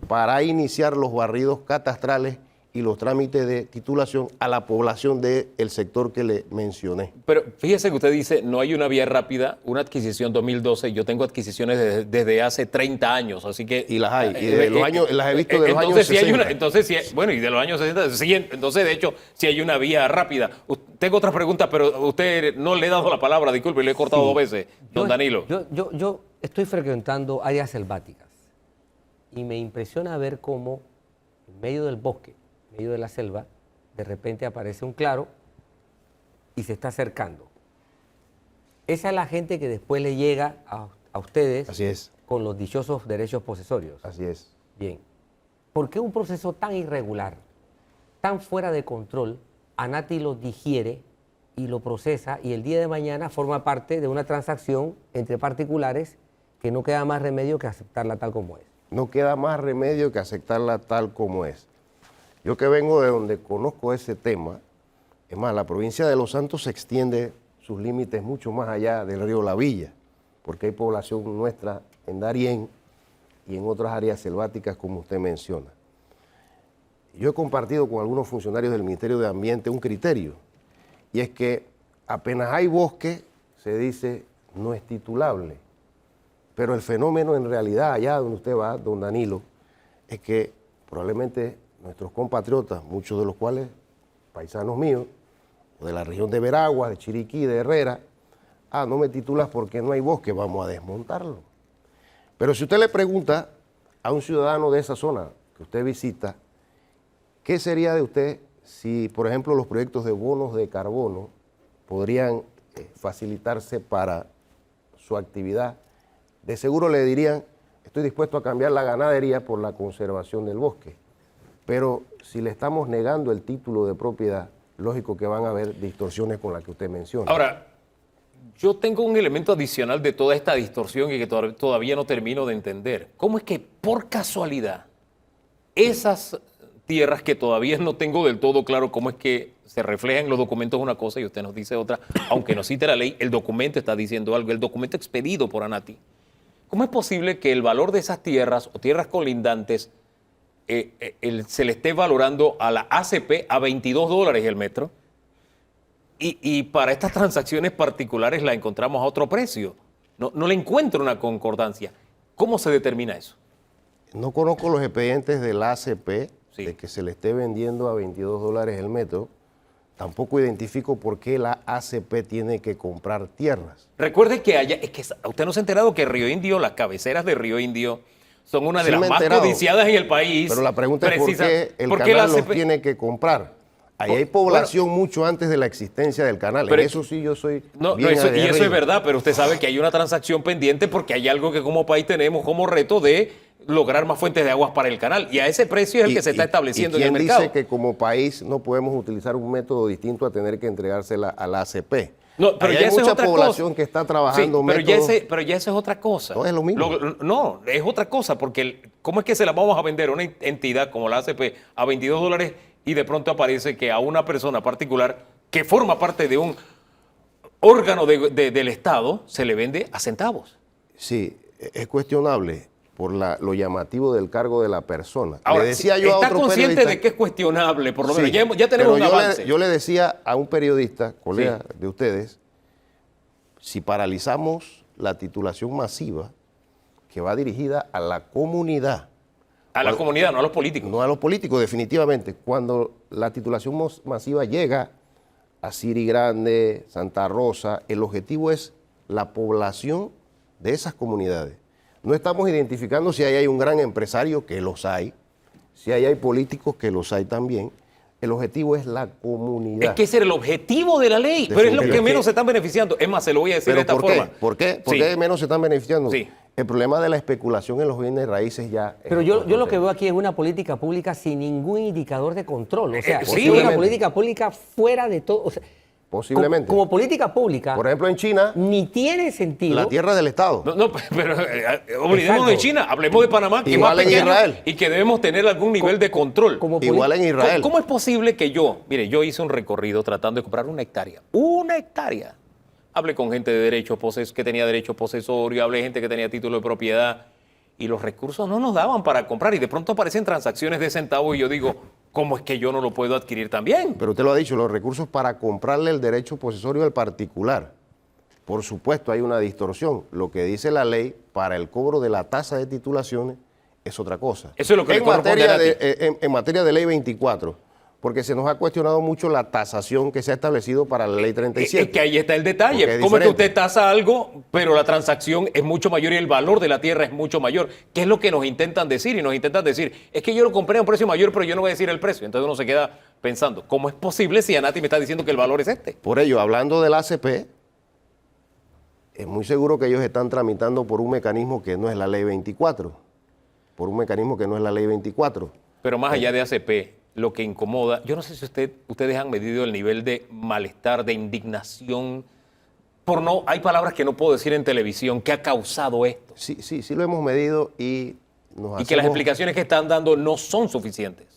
para iniciar los barridos catastrales y los trámites de titulación a la población del sector que le mencioné. Pero fíjese que usted dice, no hay una vía rápida, una adquisición 2012, yo tengo adquisiciones desde hace 30 años, así que... Y las hay, y de los años, las he visto de los años entonces, si hay 60. una, entonces, bueno, y de los años 60, sí, entonces, de hecho, si hay una vía rápida. Tengo otras preguntas, pero usted no le he dado la palabra, disculpe, le he cortado 2 veces, don Danilo. Yo estoy frecuentando áreas selváticas y me impresiona ver cómo en medio del bosque, en medio de la selva, de repente aparece un claro y se está acercando. Esa es la gente que después le llega a ustedes Así es, con los dichosos derechos posesorios. así es. Bien. ¿Por qué un proceso tan irregular, tan fuera de control, ANATI lo digiere y lo procesa y el día de mañana forma parte de una transacción entre particulares que no queda más remedio que aceptarla tal como es? No queda más remedio que aceptarla tal como es. Yo que vengo de donde conozco ese tema, es más, la provincia de Los Santos se extiende sus límites mucho más allá del río La Villa, porque hay población nuestra en Darién y en otras áreas selváticas como usted menciona. Yo he compartido con algunos funcionarios del Ministerio de Ambiente un criterio, y es que apenas hay bosque, se dice no es titulable. Pero el fenómeno en realidad, allá donde usted va, don Danilo, es que probablemente nuestros compatriotas, muchos de los cuales paisanos míos, o de la región de Veraguas, de Chiriquí, de Herrera, no me titulas porque no hay bosque, vamos a desmontarlo. Pero si usted le pregunta a un ciudadano de esa zona que usted visita, ¿qué sería de usted si, por ejemplo, los proyectos de bonos de carbono podrían facilitarse para su actividad? De seguro le dirían, estoy dispuesto a cambiar la ganadería por la conservación del bosque. Pero si le estamos negando el título de propiedad, lógico que van a haber distorsiones con las que usted menciona. Ahora, yo tengo un elemento adicional de toda esta distorsión y que todavía no termino de entender. ¿Cómo es que por casualidad esas tierras que todavía no tengo del todo claro cómo es que se refleja en los documentos una cosa y usted nos dice otra, aunque no cite la ley, el documento está diciendo algo, el documento expedido por ANATI. ¿Cómo es posible que el valor de esas tierras o tierras colindantes se le esté valorando a la ACP a $22 el metro y para estas transacciones particulares la encontramos a otro precio? No le encuentro una concordancia. ¿Cómo se determina eso? No conozco los expedientes del ACP, Sí. de que se le esté vendiendo a $22 el metro. Tampoco identifico por qué la ACP tiene que comprar tierras. Recuerde que allá, es que usted no se ha enterado que Río Indio, las cabeceras de Río Indio, son una de Sí las me he más enterado. codiciadas en el país. Pero la pregunta es por qué el ¿por qué canal la los ACP? tiene que comprar. Ahí hay población mucho antes de la existencia del canal. Pero En eso sí yo soy No, bien y eso es aguerrido. verdad, pero usted sabe que hay una transacción pendiente porque hay algo que como país tenemos como reto de lograr más fuentes de aguas para el canal. Y a ese precio es el que se está estableciendo en el ¿quién mercado. dice que como país no podemos utilizar un método distinto a tener que entregársela a la ACP? No, pero Ahí ya hay eso es mucha otra población cosa. que está trabajando Sí, pero métodos. pero ya eso es otra cosa. No, es lo mismo. No, es otra cosa, porque ¿cómo es que se la vamos a vender a una entidad como la ACP a $22 y de pronto aparece que a una persona particular que forma parte de un órgano del Estado se le vende a centavos? Sí, es cuestionable por lo llamativo del cargo de la persona. Ahora, le decía yo a ¿está otro consciente periodista, de que es cuestionable? Por lo menos, Sí, ya tenemos pero un avance. yo le decía a un periodista, colega Sí. de ustedes, si paralizamos la titulación masiva que va dirigida a la comunidad, A la comunidad, no a los políticos. no a los políticos, definitivamente, cuando la titulación masiva llega a Siri Grande, Santa Rosa, el objetivo es la población de esas comunidades. No estamos identificando si ahí hay un gran empresario, que los hay, si ahí hay políticos, que los hay también. El objetivo es la comunidad. Es que ese era el objetivo de la ley, pero es lo que Definitivamente. menos se están beneficiando. Es más, se lo voy a decir de ¿Pero esta por qué? forma. ¿Por qué? ¿Por Sí. qué menos se están beneficiando? Sí. El problema de la especulación en los bienes raíces ya... es Pero yo otro lo que tema. veo aquí es una política pública sin ningún indicador de control. O sea, Sí, es una posiblemente. política pública fuera de todo. O sea, Posiblemente. Como política pública, Por ejemplo, en China, ni tiene sentido. la tierra del Estado. No, pero olvidémonos de China, hablemos de Panamá, que es Igual más en pequeño Israel. y que debemos tener algún nivel de control. como Igual en Israel. ¿Cómo es posible que mire, yo hice un recorrido tratando de comprar una hectárea. Hablé con gente de derecho que tenía derecho posesorio, hablé de gente que tenía título de propiedad y los recursos no nos daban para comprar y de pronto aparecen transacciones de centavos y yo digo, ¿cómo es que yo no lo puedo adquirir también? Pero usted lo ha dicho, los recursos para comprarle el derecho posesorio al particular. Por supuesto, hay una distorsión. Lo que dice la ley para el cobro de la tasa de titulaciones es otra cosa. Eso es lo que le corresponde a ti. En materia de ley 24, porque se nos ha cuestionado mucho la tasación que se ha establecido para la ley 37. Es que ahí está el detalle. Porque es ¿Cómo es que diferente. usted tasa algo, pero la transacción es mucho mayor y el valor de la tierra es mucho mayor? ¿Qué es lo que nos intentan decir? Y nos intentan decir, es que yo lo compré a un precio mayor, pero yo no voy a decir el precio. Entonces uno se queda pensando, ¿cómo es posible si ANATI me está diciendo que el valor es este? Por ello, hablando del ACP, es muy seguro que ellos están tramitando por un mecanismo que no es la ley 24. Por un mecanismo que no es la ley 24. Pero más allá de ACP, lo que incomoda, yo no sé si ustedes han medido el nivel de malestar, de indignación, hay palabras que no puedo decir en televisión, que ha causado esto. Sí lo hemos medido y nos Y que las hacemos- explicaciones que están dando no son suficientes.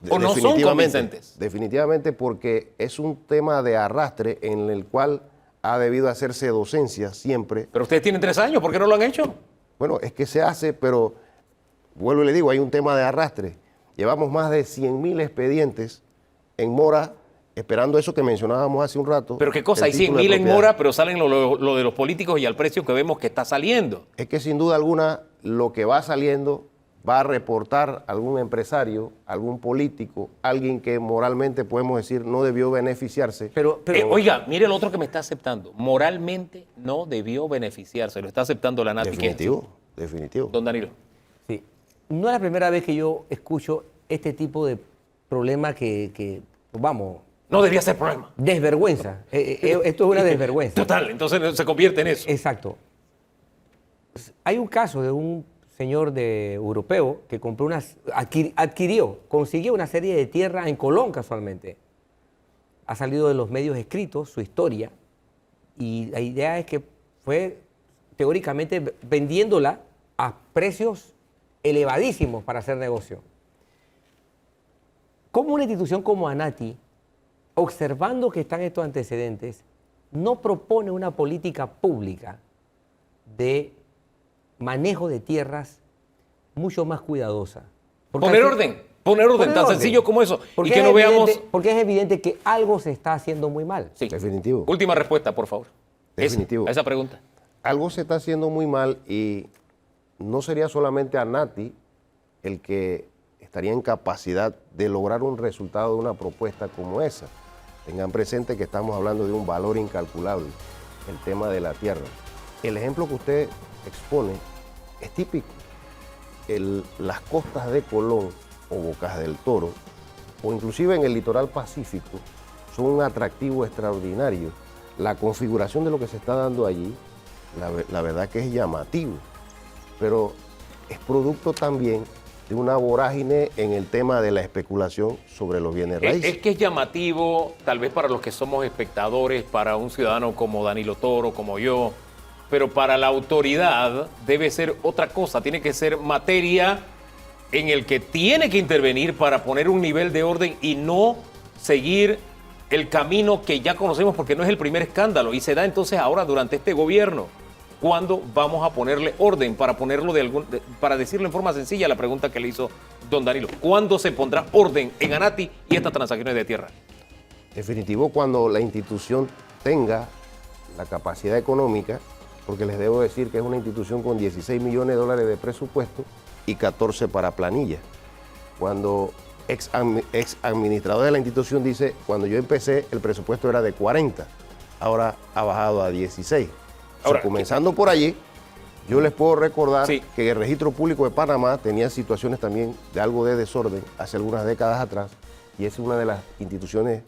O no son Definitivamente, convincentes. Definitivamente porque es un tema de arrastre en el cual ha debido hacerse docencia siempre. Pero ustedes tienen 3 años, ¿por qué no lo han hecho? Bueno, es que se hace, pero vuelvo y le digo, hay un tema de arrastre. Llevamos más de 100.000 expedientes en mora, esperando eso que mencionábamos hace un rato. Pero qué cosa, el hay título de 100.000 en propiedad. mora, pero salen lo de los políticos y al precio que vemos que está saliendo. Es que sin duda alguna lo que va saliendo va a reportar algún empresario, algún político, alguien que moralmente podemos decir no debió beneficiarse. Pero Oiga, mire el otro que me está aceptando. Moralmente no debió beneficiarse, lo está aceptando la ANATI. Definitivo. Don Danilo. sí, no es la primera vez que yo escucho este tipo de problema que vamos, No debía ser problema. desvergüenza. Esto es una desvergüenza. Total, entonces se convierte en eso. Exacto. Hay un caso de un señor europeo que compró consiguió una serie de tierra en Colón casualmente. Ha salido de los medios escritos su historia y la idea es que fue teóricamente vendiéndola a precios elevadísimos para hacer negocio. ¿Cómo una institución como ANATI, observando que están estos antecedentes, no propone una política pública de manejo de tierras mucho más cuidadosa? Porque Poner así- orden Poner tan orden. sencillo como eso. Porque Y que es no veamos... evidente- Porque es evidente que algo se está haciendo muy mal. Sí. Definitivo. Última respuesta, por favor. Definitivo. A esa pregunta. Algo se está haciendo muy mal y no sería solamente ANATI el que estaría en capacidad de lograr un resultado de una propuesta como esa. Tengan presente que estamos hablando de un valor incalculable, el tema de la tierra. El ejemplo que usted expone es típico. Las costas de Colón o Bocas del Toro, o inclusive en el litoral pacífico, son un atractivo extraordinario. La configuración de lo que se está dando allí, la verdad que es llamativo, pero es producto también de una vorágine en el tema de la especulación sobre los bienes raíces. Es que es llamativo, tal vez para los que somos espectadores, para un ciudadano como Danilo Toro, como yo, pero para la autoridad debe ser otra cosa, tiene que ser materia en el que tiene que intervenir para poner un nivel de orden y no seguir el camino que ya conocemos, porque no es el primer escándalo y se da entonces ahora durante este gobierno. ¿Cuándo vamos a ponerle orden para ponerlo para decirlo en forma sencilla la pregunta que le hizo don Danilo? ¿Cuándo se pondrá orden en ANATI y estas transacciones de tierra? Definitivo, cuando la institución tenga la capacidad económica, porque les debo decir que es una institución con 16 millones de dólares de presupuesto y 14 para planilla. Cuando ex administrador de la institución dice, cuando yo empecé el presupuesto era de 40, ahora ha bajado a 16. Ahora, comenzando por allí, yo les puedo recordar Sí. que el Registro Público de Panamá tenía situaciones también de algo de desorden hace algunas décadas atrás, y es una de las instituciones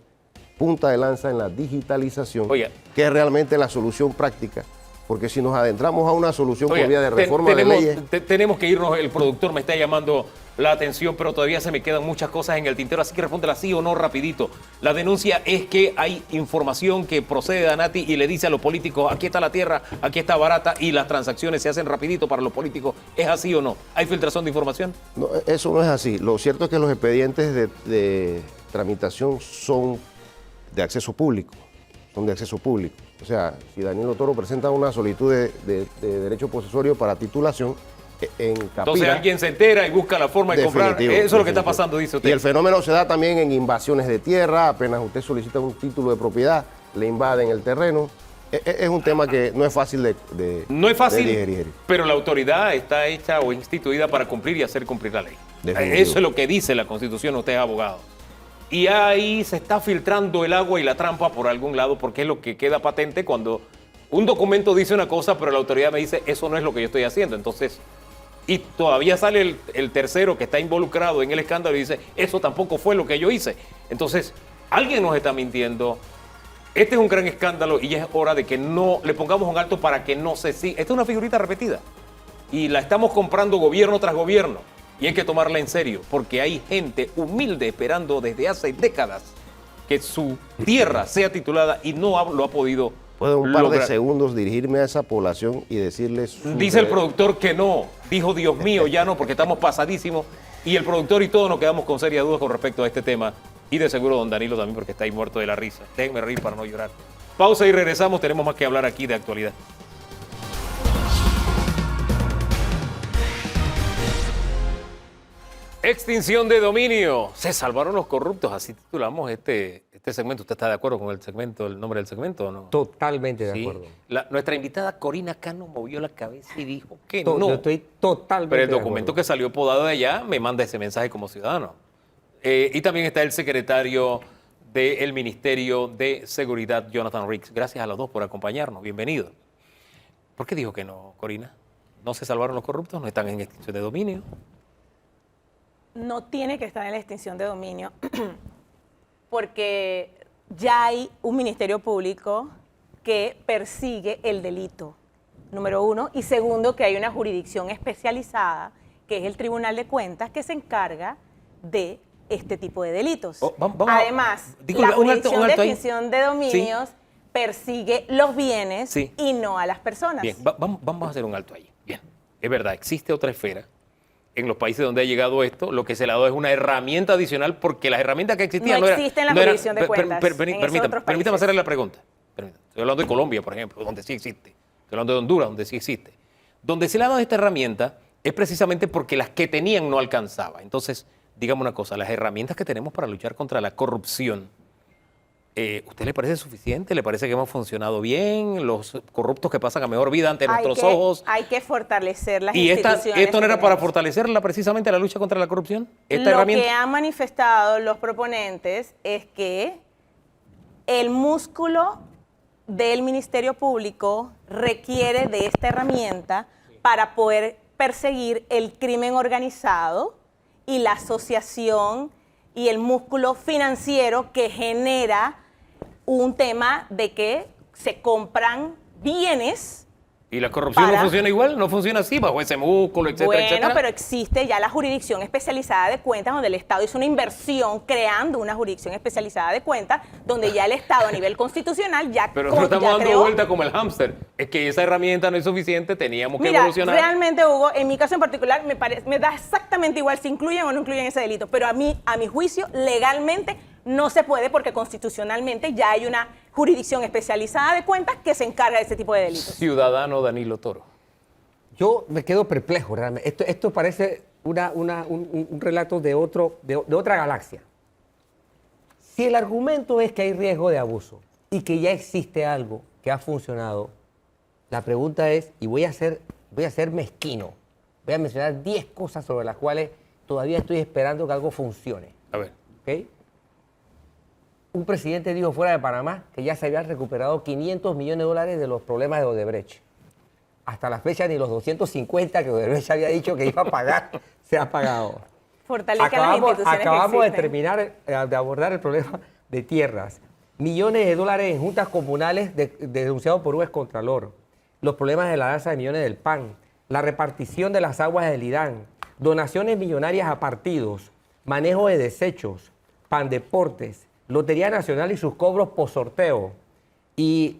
punta de lanza en la digitalización, Oiga. que es realmente la solución práctica, porque si nos adentramos a una solución Oiga, por vía de reforma de tenemos, leyes, tenemos que irnos, el productor me está llamando la atención, pero todavía se me quedan muchas cosas en el tintero, así que respóndela sí o no rapidito. La denuncia es que hay información que procede de ANATI y le dice a los políticos, aquí está la tierra, aquí está barata, y las transacciones se hacen rapidito para los políticos. ¿Es así o no? ¿Hay filtración de información? no, eso no es así. Lo cierto es que los expedientes de tramitación son de acceso público, O sea, si Danilo Toro presenta una solicitud de derecho posesorio para titulación en Capira... Entonces alguien se entera y busca la forma de comprar. Definitivo, Eso es lo que está definitivo. pasando, dice usted. Y el fenómeno se da también en invasiones de tierra, apenas usted solicita un título de propiedad, le invaden el terreno. Es un tema que no es fácil de No es fácil, de digerir. pero la autoridad está hecha o instituida para cumplir y hacer cumplir la ley. Definitivo. Eso es lo que dice la Constitución, usted es abogado. Y ahí se está filtrando el agua y la trampa por algún lado, porque es lo que queda patente cuando un documento dice una cosa, pero la autoridad me dice, eso no es lo que yo estoy haciendo. Entonces, y todavía sale el tercero que está involucrado en el escándalo y dice, eso tampoco fue lo que yo hice. Entonces, alguien nos está mintiendo. Este es un gran escándalo y ya es hora de que no le pongamos un alto para que no se siga. Esta es una figurita repetida y la estamos comprando gobierno tras gobierno y hay que tomarla en serio porque hay gente humilde esperando desde hace décadas que su tierra sea titulada y no lo ha podido Puedo un par de lograr. segundos dirigirme a esa población y decirles... Dice el productor que no. Dijo, Dios mío, ya no, porque estamos pasadísimos. Y el productor y todos nos quedamos con serias dudas con respecto a este tema. Y de seguro don Danilo también, porque está ahí muerto de la risa. Déjenme reír para no llorar. Pausa y regresamos. Tenemos más que hablar aquí de actualidad. Extinción de dominio. Se salvaron los corruptos. Así titulamos este segmento. ¿Usted está de acuerdo con el nombre del segmento o no? Totalmente de Sí. acuerdo. Nuestra invitada Corina Cano movió la cabeza y dijo que Yo no. estoy totalmente Pero el de documento acuerdo. que salió podado de allá me manda ese mensaje como ciudadano. Y también está el secretario del Ministerio de Seguridad, Jonathan Riggs. Gracias a los dos por acompañarnos. Bienvenido. ¿Por qué dijo que no, Corina? ¿No se salvaron los corruptos? ¿No están en extinción de dominio? No tiene que estar en la extinción de dominio porque ya hay un ministerio público que persigue el delito, número uno, y segundo, que hay una jurisdicción especializada, que es el Tribunal de Cuentas, que se encarga de este tipo de delitos. Oh, vamos a- Además, disculpe, la un alto jurisdicción de ahí. extinción de dominios persigue los bienes Sí. y no a las personas. Bien, vamos a hacer un alto ahí. Bien, es verdad, existe otra esfera en los países donde ha llegado esto, lo que se le ha dado es una herramienta adicional porque las herramientas que existían No no eran... existe en la no eran- jurisdicción de cuentas, en esos otros Permítame países. hacerle la pregunta. Estoy hablando de Colombia, por ejemplo, donde sí existe. Estoy hablando de Honduras, donde sí existe. Donde se le ha dado esta herramienta es precisamente porque las que tenían no alcanzaba. Entonces, dígame una cosa, las herramientas que tenemos para luchar contra la corrupción, ¿usted le parece suficiente? ¿Le parece que hemos funcionado bien? ¿Los corruptos que pasan a mejor vida ante nuestros ojos? Hay que fortalecer las ¿Y instituciones. esto no era que para tenemos. fortalecerla precisamente la lucha contra la corrupción? ¿Esta Lo herramienta? que han manifestado los proponentes es que el músculo del Ministerio Público requiere de esta herramienta para poder perseguir el crimen organizado y la asociación y el músculo financiero que genera un tema de que se compran bienes. ¿Y la corrupción no para- funciona igual? ¿No funciona así bajo ese músculo, etcétera, Bueno, etcétera? pero existe ya la jurisdicción especializada de cuentas donde el Estado hizo una inversión creando una jurisdicción especializada de cuentas donde ya el Estado a nivel constitucional ya, Pero co- no estamos ya dando creó. vuelta como el hámster. Es que esa herramienta no es suficiente, teníamos que Mira, evolucionar. realmente, Hugo, en mi caso en particular, me da exactamente igual si incluyen o no incluyen ese delito, pero a mi juicio, legalmente no se puede porque constitucionalmente ya hay una jurisdicción especializada de cuentas que se encarga de ese tipo de delitos. Ciudadano Danilo Toro. Yo me quedo perplejo realmente. Esto parece un relato de otra galaxia. Si el argumento es que hay riesgo de abuso y que ya existe algo que ha funcionado, la pregunta es, y voy a ser mezquino, voy a mencionar 10 cosas sobre las cuales todavía estoy esperando que algo funcione. A ver. ¿Ok? Un presidente dijo fuera de Panamá que ya se habían recuperado 500 millones de dólares de los problemas de Odebrecht. Hasta la fecha ni los 250 que Odebrecht había dicho que iba a pagar se ha pagado. Fortalezcan las instituciones que Acabamos de existen. terminar de abordar el problema de tierras. Millones de dólares en juntas comunales denunciados por un excontralor. Los problemas de la danza de millones del PAN. La repartición de las aguas del IDAN. Donaciones millonarias a partidos. Manejo de desechos. Pandeportes. Lotería Nacional y sus cobros por sorteo. Y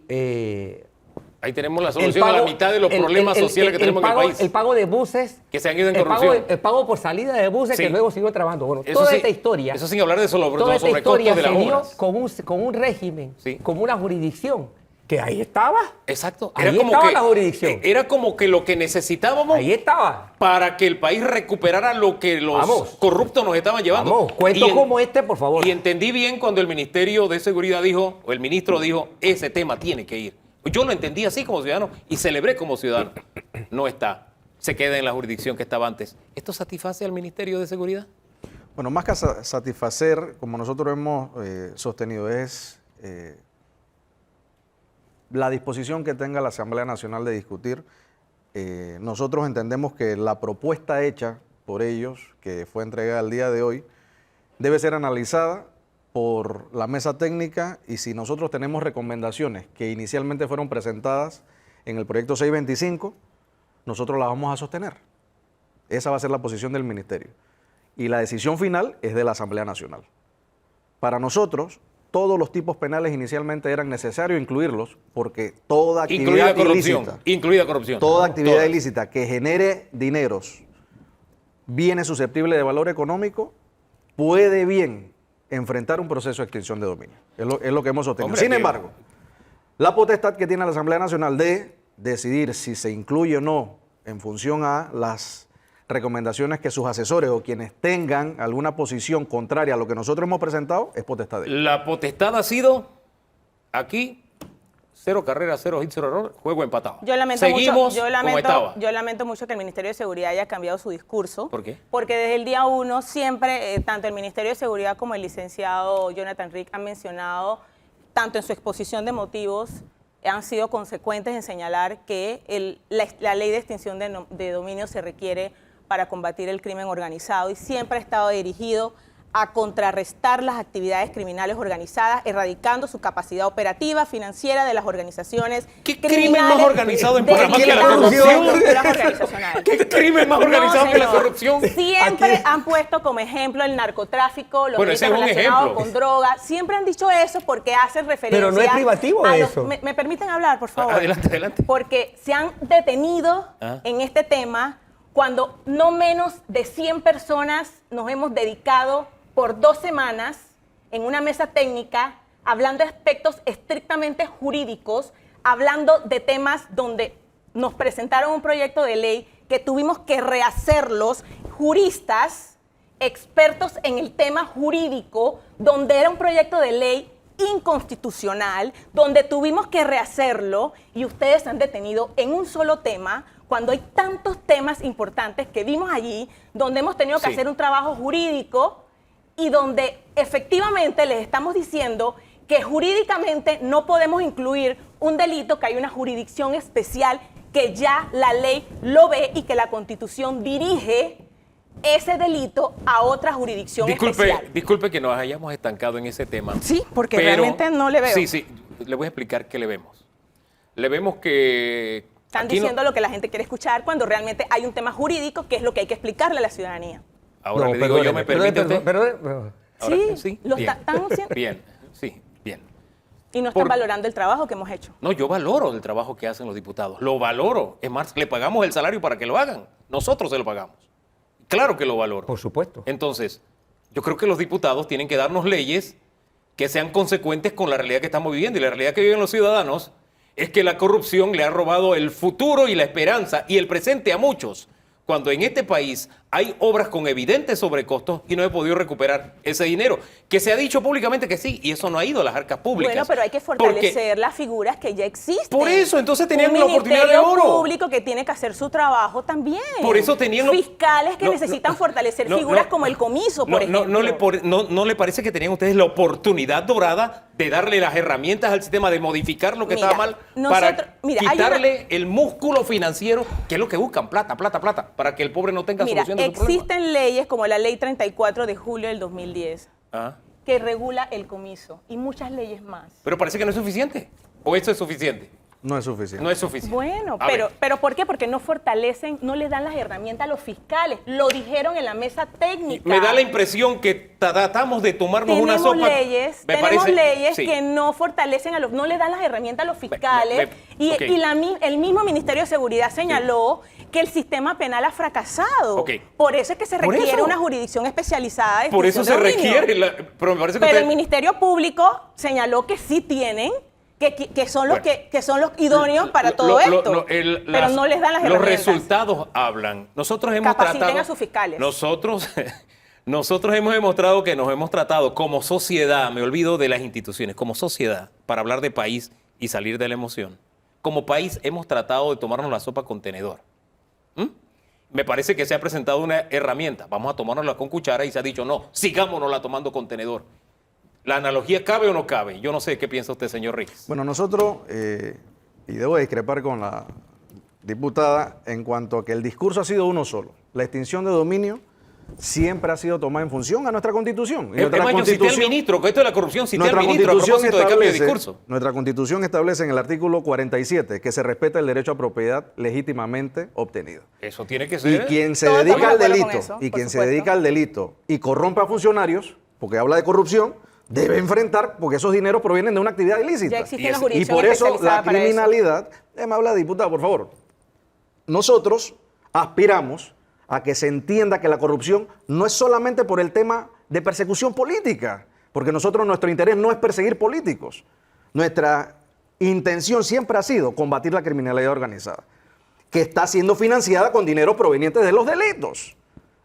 Ahí tenemos la solución a la mitad de los problemas sociales que tenemos en el país. El pago de buses. Que se han ido en el pago, corrupción. el pago por salida de buses Sí. que luego siguió trabajando. Bueno, Eso toda sí, esta historia. eso sin hablar de Toda esta sobrecostos historia de las se dio obras. con un régimen, Sí. con una jurisdicción, que ahí estaba. Exacto. Ahí estaba la jurisdicción. Era como que lo que necesitábamos Ahí estaba. para que el país recuperara lo que los Vamos. corruptos nos estaban llevando. Vamos, cuentos Y como este, por favor. Y entendí bien cuando el Ministerio de Seguridad dijo, o el ministro dijo, ese tema tiene que ir. Yo lo entendí así como ciudadano y celebré como ciudadano. No está. Se queda en la jurisdicción que estaba antes. ¿Esto satisface al Ministerio de Seguridad? Bueno, más que satisfacer, como nosotros hemos sostenido, es la disposición que tenga la Asamblea Nacional de discutir. Nosotros entendemos que la propuesta hecha por ellos, que fue entregada el día de hoy, debe ser analizada por la mesa técnica y si nosotros tenemos recomendaciones que inicialmente fueron presentadas en el proyecto 625, nosotros las vamos a sostener. Esa va a ser la posición del Ministerio. Y la decisión final es de la Asamblea Nacional. Para nosotros, todos los tipos penales inicialmente eran necesarios incluirlos porque toda Incluida actividad corrupción. ilícita, Incluida corrupción. toda actividad Todas. ilícita que genere dineros, bienes susceptibles de valor económico, puede bien enfrentar un proceso de extinción de dominio. Es lo que hemos sostenido. Hombre, Sin que- embargo, la potestad que tiene la Asamblea Nacional de decidir si se incluye o no en función a las recomendaciones que sus asesores o quienes tengan alguna posición contraria a lo que nosotros hemos presentado, es potestad de ellos. La potestad ha sido aquí 0 carreras, 0 hits, 0 error, juego empatado. Yo lamento Seguimos mucho, como estaba. yo lamento mucho que el Ministerio de Seguridad haya cambiado su discurso. ¿Por qué? Porque desde el día 1 siempre, tanto el Ministerio de Seguridad como el licenciado Jonathan Rick han mencionado, tanto en su exposición de motivos, han sido consecuentes en señalar que la ley de extinción de dominio se requiere para combatir el crimen organizado y siempre ha estado dirigido a contrarrestar las actividades criminales organizadas, erradicando su capacidad operativa, financiera de las organizaciones ¿Qué crimen criminales más organizado en de Panamá que la las corrupción? estructuras organizacionales. ¿Qué crimen más organizado que la señor. corrupción? Siempre Aquí- han puesto como ejemplo el narcotráfico, los Bueno, ese delitos es un relacionados ejemplo. con droga. Siempre han dicho eso porque hacen referencia Pero no es privativo a eso. ¿Me permiten hablar, por favor? Adelante, adelante. Porque se han detenido Ah. en este tema cuando no menos de 100 personas nos hemos dedicado por 2 semanas en una mesa técnica hablando de aspectos estrictamente jurídicos, hablando de temas donde nos presentaron un proyecto de ley que tuvimos que rehacerlos, juristas, expertos en el tema jurídico, donde era un proyecto de ley inconstitucional, donde tuvimos que rehacerlo y ustedes se han detenido en un solo tema, cuando hay tantos temas importantes que vimos allí, donde hemos tenido que hacer un trabajo jurídico y donde efectivamente les estamos diciendo que jurídicamente no podemos incluir un delito, que hay una jurisdicción especial, que ya la ley lo ve y que la Constitución dirige ese delito a otra jurisdicción especial. Disculpe que nos hayamos estancado en ese tema. Sí, porque realmente no le veo. Sí, le voy a explicar qué le vemos. Le vemos que... Están diciendo lo que la gente quiere escuchar cuando realmente hay un tema jurídico que es lo que hay que explicarle a la ciudadanía. Ahora le digo yo, ¿me permite usted? Perdón. Ahora, Sí, lo bien. están haciendo. Bien, sí, bien. Y no están valorando el trabajo que hemos hecho. No, yo valoro el trabajo que hacen los diputados. Lo valoro. Es más, le pagamos el salario para que lo hagan. Nosotros se lo pagamos. Claro que lo valoro. Por supuesto. Entonces, yo creo que los diputados tienen que darnos leyes que sean consecuentes con la realidad que estamos viviendo. Y la realidad que viven los ciudadanos es que la corrupción le ha robado el futuro y la esperanza y el presente a muchos. Cuando en este país hay obras con evidentes sobrecostos y no he podido recuperar ese dinero, que se ha dicho públicamente que sí, y eso no ha ido a las arcas públicas. Bueno, pero hay que fortalecer las figuras que ya existen. Por eso, entonces tenían un la oportunidad de oro. público que tiene que hacer su trabajo también. Por eso tenían... Fiscales que necesitan fortalecer figuras como el comiso, por ejemplo. ¿No le parece que tenían ustedes la oportunidad dorada de darle las herramientas al sistema, de modificar lo que estaba mal, para quitarle el músculo financiero, que es lo que buscan? Plata, para que el pobre no tenga solución de su problema. Existen leyes como la Ley 34 de julio del 2010 que regula el comiso y muchas leyes más. Pero parece que no es suficiente. ¿O esto es suficiente? No es suficiente. No es suficiente. Bueno, pero ¿por qué? Porque no fortalecen, no les dan las herramientas a los fiscales. Lo dijeron en la mesa técnica. Me da la impresión que tratamos de tomarnos una sopa. Tenemos leyes que no fortalecen no le dan las herramientas a los fiscales. El mismo Ministerio de Seguridad señaló que el sistema penal ha fracasado. Por eso es que se requiere una jurisdicción especializada. Por eso se requiere. Pero me parece que el Ministerio Público señaló que sí tienen. Que son los idóneos para todo esto, pero no les dan las herramientas. Los resultados hablan. Nosotros hemos Capaciten a sus fiscales. Nosotros hemos demostrado que nos hemos tratado como sociedad, me olvido de las instituciones, como sociedad, para hablar de país y salir de la emoción. Como país hemos tratado de tomarnos la sopa con tenedor. Me parece que se ha presentado una herramienta. Vamos a tomárnosla con cuchara y se ha dicho, no, sigámonosla tomando con tenedor. ¿La analogía cabe o no cabe? Yo no sé qué piensa usted, señor Ríos. Bueno, nosotros, y debo discrepar con la diputada en cuanto a que el discurso ha sido uno solo. La extinción de dominio siempre ha sido tomada en función a nuestra Constitución. Yo cité al ministro, que esto de la corrupción, cité al ministro a propósito de cambio de discurso. Nuestra Constitución establece en el artículo 47 que se respeta el derecho a propiedad legítimamente obtenido. Eso tiene que ser. Y quien se dedica al delito, y corrompe a funcionarios, porque habla de corrupción, debe enfrentar, porque esos dineros provienen de una actividad ilícita. Ya existe la Y jurisdicción por eso especializada la para criminalidad, me habla diputado, por favor. Nosotros aspiramos a que se entienda que la corrupción no es solamente por el tema de persecución política, porque nuestro interés no es perseguir políticos. Nuestra intención siempre ha sido combatir la criminalidad organizada, que está siendo financiada con dinero proveniente de los delitos.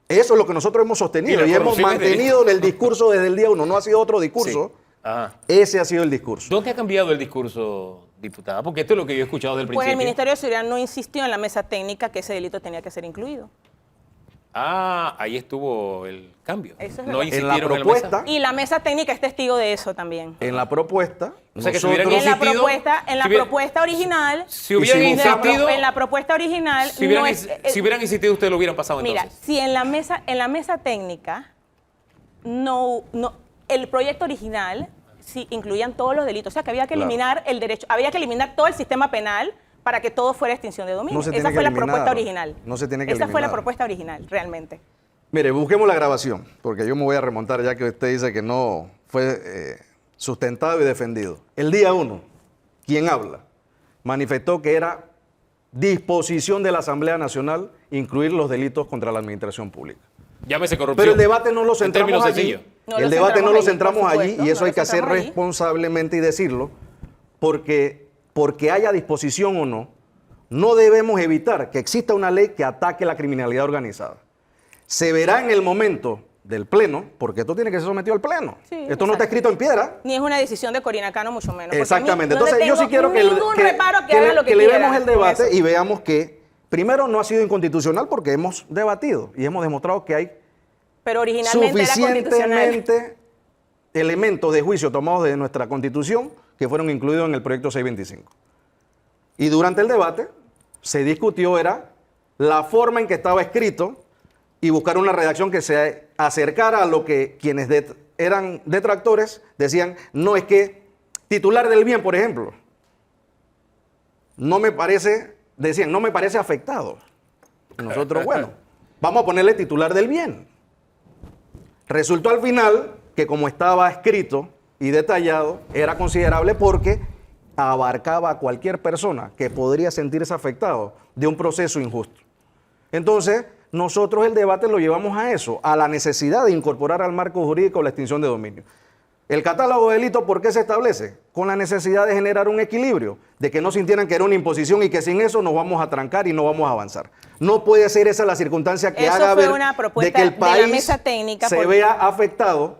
Eso es lo que nosotros hemos sostenido y hemos mantenido en el discurso desde el día 1. No ha sido otro discurso. Sí. Ese ha sido el discurso. ¿Dónde ha cambiado el discurso, diputada? Porque esto es lo que yo he escuchado del principio. Pues el Ministerio de Seguridad no insistió en la mesa técnica que ese delito tenía que ser incluido. Ahí estuvo el cambio. Eso es no verdad. insistieron en la propuesta. Y la mesa técnica es testigo de eso también. En la propuesta. O sea, que si hubieran insistido, en la propuesta original. Si hubieran insistido. En la propuesta original. Si hubieran insistido, ustedes lo hubieran pasado entonces. Mira, si en la mesa técnica el proyecto original sí incluían todos los delitos. O sea, que había que eliminar el derecho, había que eliminar todo el sistema penal para que todo fuera extinción de dominio. Esa fue la propuesta original. No se tiene que Esa fue la propuesta original, realmente. Mire, busquemos la grabación, porque yo me voy a remontar ya que usted dice que no fue sustentado y defendido. El día 1, quien habla, manifestó que era disposición de la Asamblea Nacional incluir los delitos contra la administración pública. Llámese corrupción. Pero el debate no lo En centramos términos allí. sencillos. No El lo debate no centramos lo allí, centramos por allí supuesto, y eso no hay lo que hacer centramos allí. responsablemente y decirlo, porque haya disposición o no, no debemos evitar que exista una ley que ataque la criminalidad organizada. Se verá en el momento del Pleno, porque esto tiene que ser sometido al Pleno. Sí, Esto no está exacto. escrito en piedra. Ni es una decisión de Corina Cano, mucho menos. porque Exactamente. a mí no le Entonces yo sí tengo quiero que, ningún reparo que haga lo que le quiera vemos el con debate eso. y veamos que primero no ha sido inconstitucional porque hemos debatido y hemos demostrado que hay Pero originalmente era constitucional. suficientemente elementos de juicio tomados de nuestra Constitución que fueron incluidos en el proyecto 625. Y durante el debate se discutió era la forma en que estaba escrito y buscar una redacción que se acercara a lo que quienes eran detractores decían, no es que titular del bien, por ejemplo, no me parece, decían, no me parece afectado. Nosotros, bueno, vamos a ponerle titular del bien. Resultó al final que como estaba escrito y detallado, era considerable porque abarcaba a cualquier persona que podría sentirse afectado de un proceso injusto. Entonces, nosotros el debate lo llevamos a eso, a la necesidad de incorporar al marco jurídico la extinción de dominio. El catálogo de delitos, ¿por qué se establece? Con la necesidad de generar un equilibrio, de que no sintieran que era una imposición y que sin eso nos vamos a trancar y no vamos a avanzar. No puede ser esa la circunstancia que Eso haga fue ver una de propuesta que el de la país mesa técnica se porque- vea afectado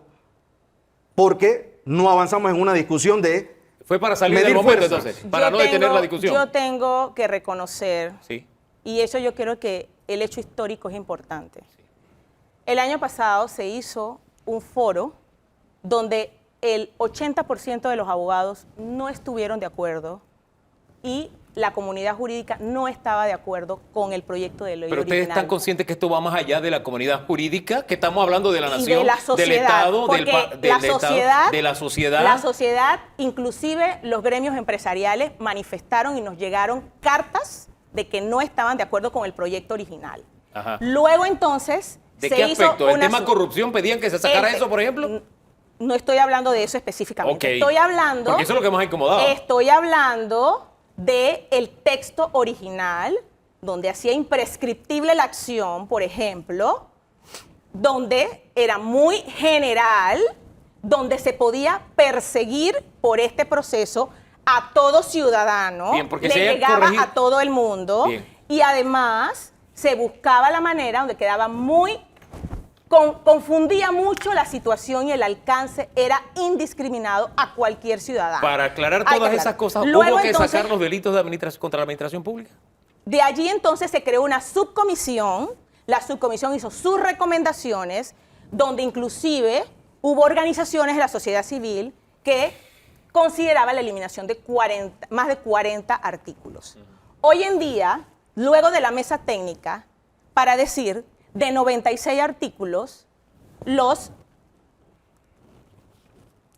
porque no avanzamos en una discusión de Fue para salir del medir momento, fuerzas. entonces, para Yo no detener tengo- la discusión. Yo tengo que reconocer, Sí. y eso yo creo que el hecho histórico es importante. El año pasado se hizo un foro donde el 80% de los abogados no estuvieron de acuerdo y la comunidad jurídica no estaba de acuerdo con el proyecto de ley Pero ustedes original. están conscientes que esto va más allá de la comunidad jurídica, que estamos hablando de la Y nación, de la sociedad, del Estado, porque la sociedad, de la sociedad. La sociedad, inclusive los gremios empresariales manifestaron y nos llegaron cartas de que no estaban de acuerdo con el proyecto original. Ajá. Luego entonces ¿De se qué hizo aspecto? ¿El una tema su- corrupción pedían que se sacara Este, eso, por ejemplo? No estoy hablando de eso específicamente. Ok. Estoy hablando. Porque eso es lo que más ha incomodado. Estoy hablando del texto original, donde hacía imprescriptible la acción, por ejemplo, donde era muy general, donde se podía perseguir por este proceso a todo ciudadano, Bien, porque le se haya llegaba corregido- a todo el mundo, Bien. y además se buscaba la manera donde quedaba muy confundía mucho la situación y el alcance era indiscriminado a cualquier ciudadano. Para aclarar Hay que todas esas aclarar. cosas, Luego, ¿hubo que entonces, sacar los delitos de contra la administración pública? de allí entonces se creó una subcomisión, la subcomisión hizo sus recomendaciones, donde inclusive hubo organizaciones de la sociedad civil que consideraban la eliminación de más de 40 artículos. Hoy en día, luego de la mesa técnica, para decir de 96 artículos, los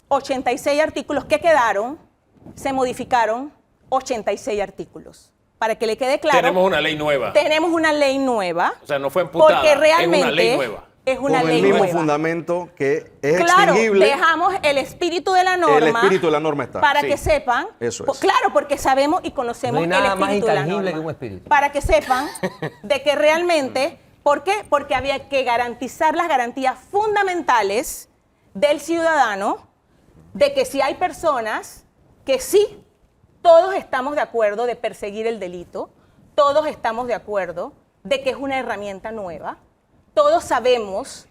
86 artículos que quedaron, se modificaron 86 artículos. Para que le quede claro. Tenemos una ley nueva. Tenemos una ley nueva. O sea, no fue emputada, Porque realmente es una ley nueva. es una con ley el mismo nueva. fundamento que es Claro, extinguible. dejamos el espíritu de la norma. El espíritu de la norma está, Para sí. que sepan. Eso es. Claro, porque sabemos y conocemos No hay nada el más espíritu de la intangible norma. que un espíritu. Para que sepan de que realmente, ¿por qué? Porque había que garantizar las garantías fundamentales del ciudadano de que si hay personas que sí, todos estamos de acuerdo de perseguir el delito, todos estamos de acuerdo de que es una herramienta nueva, todos sabemos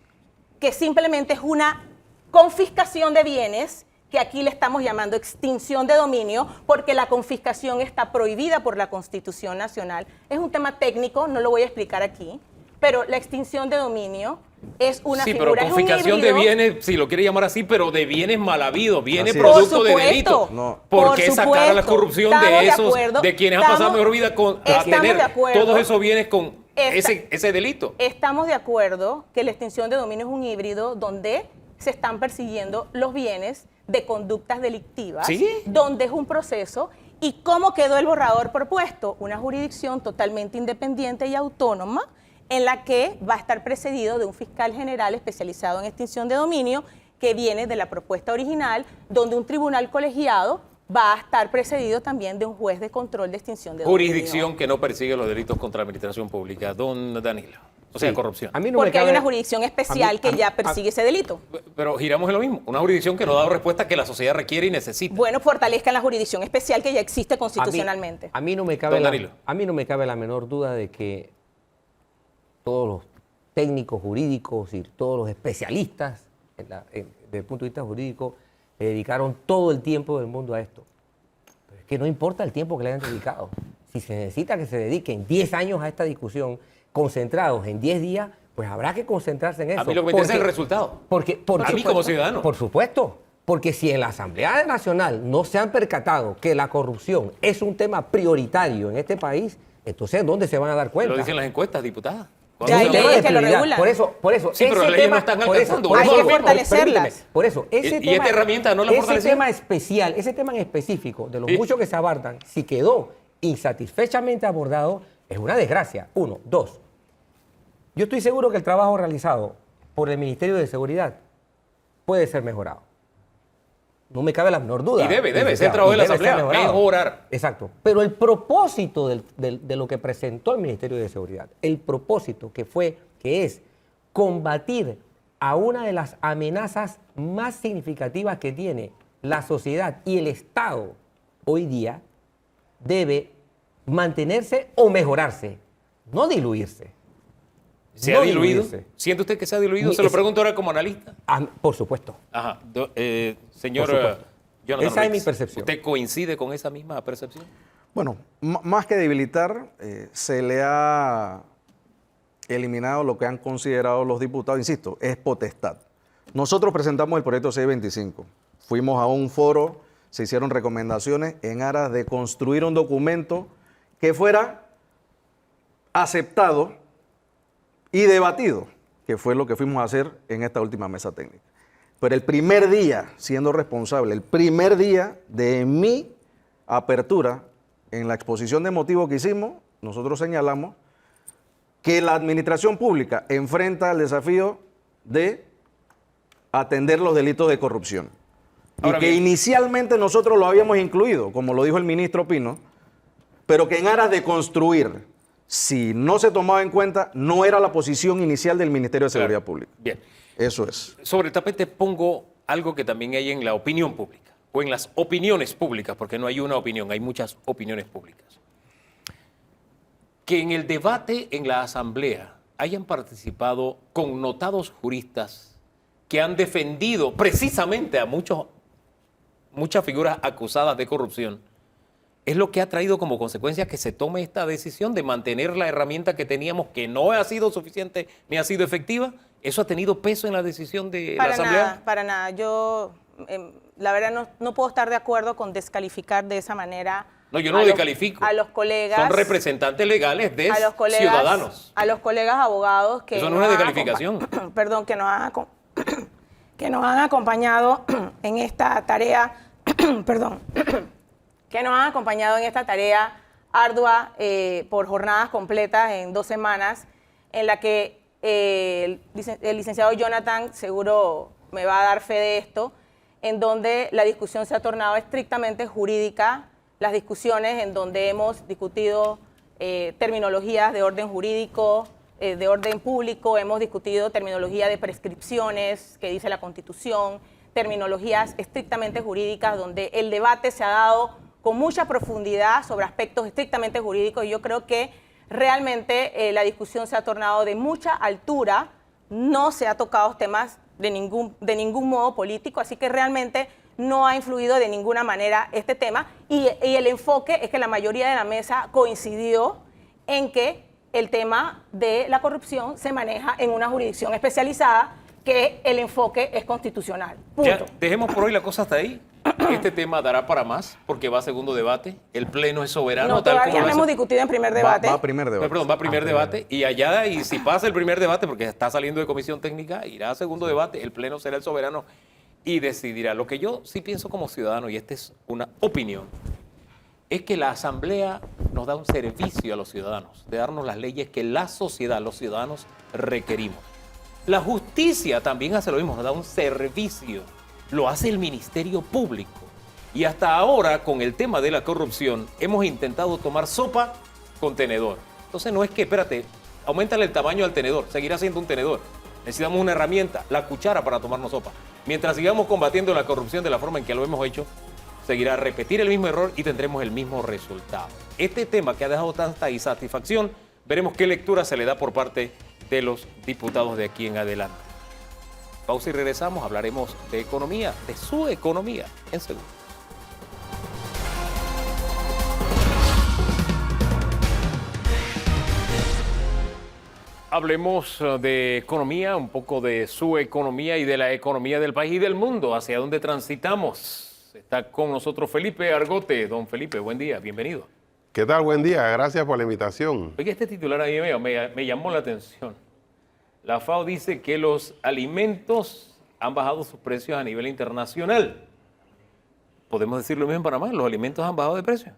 que simplemente es una confiscación de bienes, que aquí le estamos llamando extinción de dominio, porque la confiscación está prohibida por la Constitución Nacional. Es un tema técnico, no lo voy a explicar aquí, pero la extinción de dominio es una Sí, figura, pero es un confiscación de híbrido. bienes, si lo quiere llamar así, pero de bienes mal habidos, bienes Así es. producto Por de supuesto. delito. No. ¿Por Por qué sacar a la supuesto. corrupción Estamos de de esos, acuerdo. de quienes han pasado Estamos- mejor vida a estamos tener de acuerdo. todos esos bienes con Esta- ese delito? Estamos de acuerdo que la extinción de dominio es un híbrido donde se están persiguiendo los bienes de conductas delictivas, ¿Sí? donde es un proceso. ¿Y cómo quedó el borrador propuesto? Una jurisdicción totalmente independiente y autónoma en la que va a estar precedido de un fiscal general especializado en extinción de dominio que viene de la propuesta original, donde un tribunal colegiado va a estar precedido también de un juez de control de extinción de dominio. Jurisdicción que no persigue los delitos contra la administración pública. Don Danilo. O sea, Sí. corrupción. A mí no me Porque hay cabe- una jurisdicción especial que ya persigue ese delito. Pero giramos en lo mismo. Una jurisdicción que no da respuesta que la sociedad requiere y necesita. Bueno, fortalezcan la jurisdicción especial que ya existe constitucionalmente. A mí no me cabe Don la, Danilo. a mí no me cabe la menor duda de que todos los técnicos jurídicos y todos los especialistas desde el punto de vista jurídico le dedicaron todo el tiempo del mundo a esto. Pero es que no importa el tiempo que le hayan dedicado. Si se necesita que se dediquen 10 años a esta discusión, concentrados en 10 días, pues habrá que concentrarse en eso. A mí lo que me interesa es el resultado. A mí como ciudadano. Por supuesto. Porque si en la Asamblea Nacional no se han percatado que la corrupción es un tema prioritario en este país, entonces ¿dónde se van a dar cuenta? Lo dicen las encuestas, diputada. Ya hay Es un tema leyes de que lo prioridad. regulan. Por eso, Sí, pero ese las leyes tema- no están por eso- alcanzando. por Hay eso- que permíteme, fortalecerlas. Por eso, ese Y tema, esta herramienta no la ese fortalecieron. tema especial, ese tema en específico, de los Sí. muchos que se abarcan, si quedó insatisfechamente abordado, es una desgracia. Uno. Dos, yo estoy seguro que el trabajo realizado por el Ministerio de Seguridad puede ser mejorado. No me cabe la menor duda. Y debe ser licenciado, trabajo de la y debe ser Asamblea, mejorado. mejorar. Exacto. Pero el propósito de lo que presentó el Ministerio de Seguridad, el propósito que es combatir a una de las amenazas más significativas que tiene la sociedad y el Estado hoy día, debe mantenerse o mejorarse, no diluirse. ¿Se ha No diluido? diluirse. ¿Siente usted que se ha diluido? Ni- Se lo es- pregunto ahora como analista. Por supuesto. Ajá. Señor Por supuesto. Jonathan Esa es Riggs, mi percepción. ¿Usted coincide con esa misma percepción? Bueno, más que debilitar, se le ha eliminado lo que han considerado los diputados, insisto, es potestad. Nosotros presentamos el proyecto 625, fuimos a un foro, se hicieron recomendaciones en aras de construir un documento que fuera aceptado y debatido, que fue lo que fuimos a hacer en esta última mesa técnica. Pero el primer día, siendo responsable, el primer día de mi apertura en la exposición de motivos que hicimos, nosotros señalamos que la administración pública enfrenta el desafío de atender los delitos de corrupción. Ahora y que bien. inicialmente nosotros lo habíamos incluido, como lo dijo el ministro Pino, pero que en aras de construir, si no se tomaba en cuenta, no era la posición inicial del Ministerio de Seguridad Claro. Pública. Bien. Eso es. Sobre el tapete pongo algo que también hay en la opinión pública, o en las opiniones públicas, porque no hay una opinión, hay muchas opiniones públicas. Que en el debate en la Asamblea hayan participado connotados juristas que han defendido precisamente a muchas figuras acusadas de corrupción, es lo que ha traído como consecuencia que se tome esta decisión de mantener la herramienta que teníamos, que no ha sido suficiente ni ha sido efectiva. ¿Eso ha tenido peso en la decisión de la Asamblea? Para nada. Yo, la verdad, no puedo estar de acuerdo con descalificar de esa manera. No, yo no a lo los- descalifico. A los colegas. Son representantes legales de a los colegas, ciudadanos. A los colegas abogados que. Eso no es una nos han descalificación. Perdón, que nos han acompañado en esta tarea. Perdón. Que nos han acompañado en esta tarea ardua por jornadas completas en 2 semanas, en la que el licenciado Jonathan seguro me va a dar fe de esto, en donde la discusión se ha tornado estrictamente jurídica, las discusiones en donde hemos discutido terminologías de orden jurídico, de orden público, hemos discutido terminología de prescripciones que dice la Constitución, terminologías estrictamente jurídicas, donde el debate se ha dado con mucha profundidad sobre aspectos estrictamente jurídicos, y yo creo que realmente la discusión se ha tornado de mucha altura, no se ha tocado temas de ningún modo político, así que realmente no ha influido de ninguna manera este tema, y el enfoque es que la mayoría de la mesa coincidió en que el tema de la corrupción se maneja en una jurisdicción especializada, que el enfoque es constitucional. Ya, Punto. dejemos por hoy la cosa hasta ahí. Este tema dará para más porque va a segundo debate. El Pleno es soberano. No, tal todavía como no lo hemos hace- discutido en primer debate. Va a primer debate. Perdón, va a primer debate y allá, y si pasa el primer debate, porque está saliendo de comisión técnica, irá a segundo debate, el Pleno será el soberano y decidirá. Lo que yo sí pienso como ciudadano, y esta es una opinión, es que la Asamblea nos da un servicio a los ciudadanos, de darnos las leyes que la sociedad, los ciudadanos, requerimos. La justicia también hace lo mismo, nos da un servicio, lo hace el Ministerio Público. Y hasta ahora, con el tema de la corrupción, hemos intentado tomar sopa con tenedor. Entonces no es que, espérate, aumentale el tamaño al tenedor, seguirá siendo un tenedor. Necesitamos una herramienta, la cuchara para tomarnos sopa. Mientras sigamos combatiendo la corrupción de la forma en que lo hemos hecho, seguirá a repetir el mismo error y tendremos el mismo resultado. Este tema que ha dejado tanta insatisfacción, veremos qué lectura se le da por parte de los diputados de aquí en adelante. Pausa y regresamos, hablaremos de economía, de su economía, en segundos. Hablemos de economía, un poco de su economía y de la economía del país y del mundo, hacia dónde transitamos. Está con nosotros Felipe Argote. Don Felipe, buen día, bienvenido. ¿Qué tal? Buen día, gracias por la invitación. Oye, este titular a mí me llamó la atención. La FAO dice que los alimentos han bajado sus precios a nivel internacional. ¿Podemos decir lo mismo en Panamá? ¿Los alimentos han bajado de precio?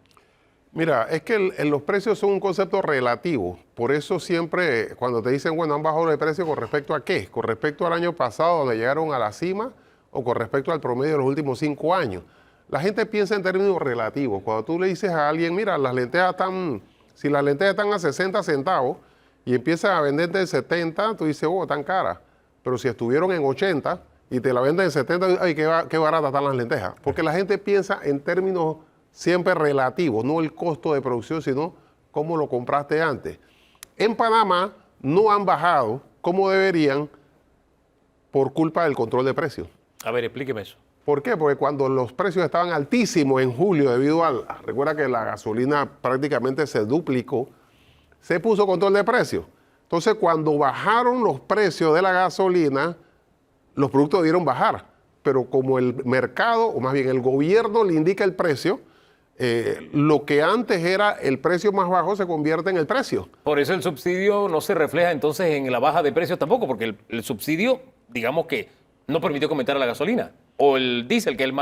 Mira, es que los precios son un concepto relativo. Por eso siempre cuando te dicen, bueno, han bajado de precio, ¿con respecto a qué? ¿Con respecto al año pasado donde llegaron a la cima o con respecto al promedio de los últimos 5 años? La gente piensa en términos relativos. Cuando tú le dices a alguien, mira, si las lentejas están a 60 centavos y empiezan a venderte en 70, tú dices, oh, tan cara. Pero si estuvieron en 80 y te la venden en 70, ay, qué barata están las lentejas. Porque la gente piensa en términos siempre relativos, no el costo de producción, sino cómo lo compraste antes. En Panamá no han bajado como deberían por culpa del control de precios. A ver, explíqueme eso. ¿Por qué? Porque cuando los precios estaban altísimos en julio debido recuerda que la gasolina prácticamente se duplicó, se puso control de precios. Entonces, cuando bajaron los precios de la gasolina, los productos debieron bajar. Pero como el mercado, o más bien el gobierno le indica el precio, lo que antes era el precio más bajo se convierte en el precio. Por eso el subsidio no se refleja entonces en la baja de precios tampoco, porque el subsidio, digamos que no permitió que aumentara la gasolina o el diésel, que es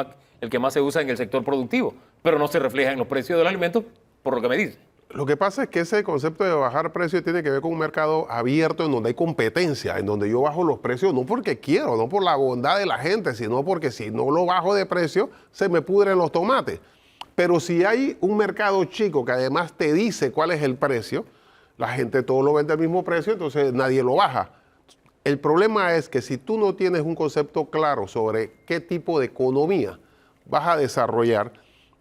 el que más se usa en el sector productivo, pero no se refleja en los precios de los alimentos, por lo que me dice. Lo que pasa es que ese concepto de bajar precios tiene que ver con un mercado abierto en donde hay competencia, en donde yo bajo los precios no porque quiero, no por la bondad de la gente, sino porque si no lo bajo de precio, se me pudren los tomates. Pero si hay un mercado chico que además te dice cuál es el precio, la gente todo lo vende al mismo precio, entonces nadie lo baja. El problema es que si tú no tienes un concepto claro sobre qué tipo de economía vas a desarrollar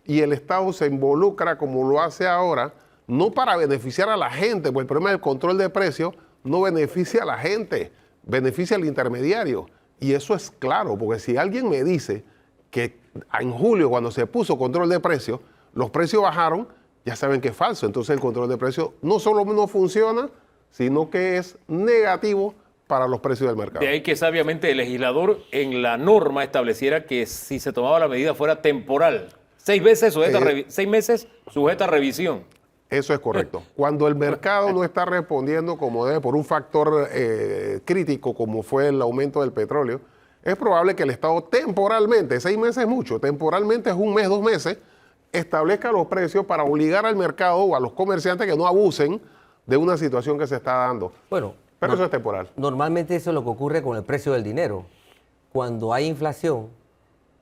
y el Estado se involucra como lo hace ahora, no para beneficiar a la gente, porque el problema del control de precios no beneficia a la gente, beneficia al intermediario. Y eso es claro, porque si alguien me dice que en julio, cuando se puso control de precios, los precios bajaron, ya saben que es falso. Entonces el control de precios no solo no funciona, sino que es negativo para los precios del mercado. De ahí que sabiamente el legislador en la norma estableciera que si se tomaba la medida fuera temporal, 6 meses sujeta a revisión. Eso es correcto. Cuando el mercado no está respondiendo como debe por un factor crítico como fue el aumento del petróleo, es probable que el Estado temporalmente, 6 meses es mucho, temporalmente es 1 mes, 2 meses, establezca los precios para obligar al mercado o a los comerciantes que no abusen de una situación que se está dando. Bueno, pero eso es temporal. Normalmente eso es lo que ocurre con el precio del dinero. Cuando hay inflación,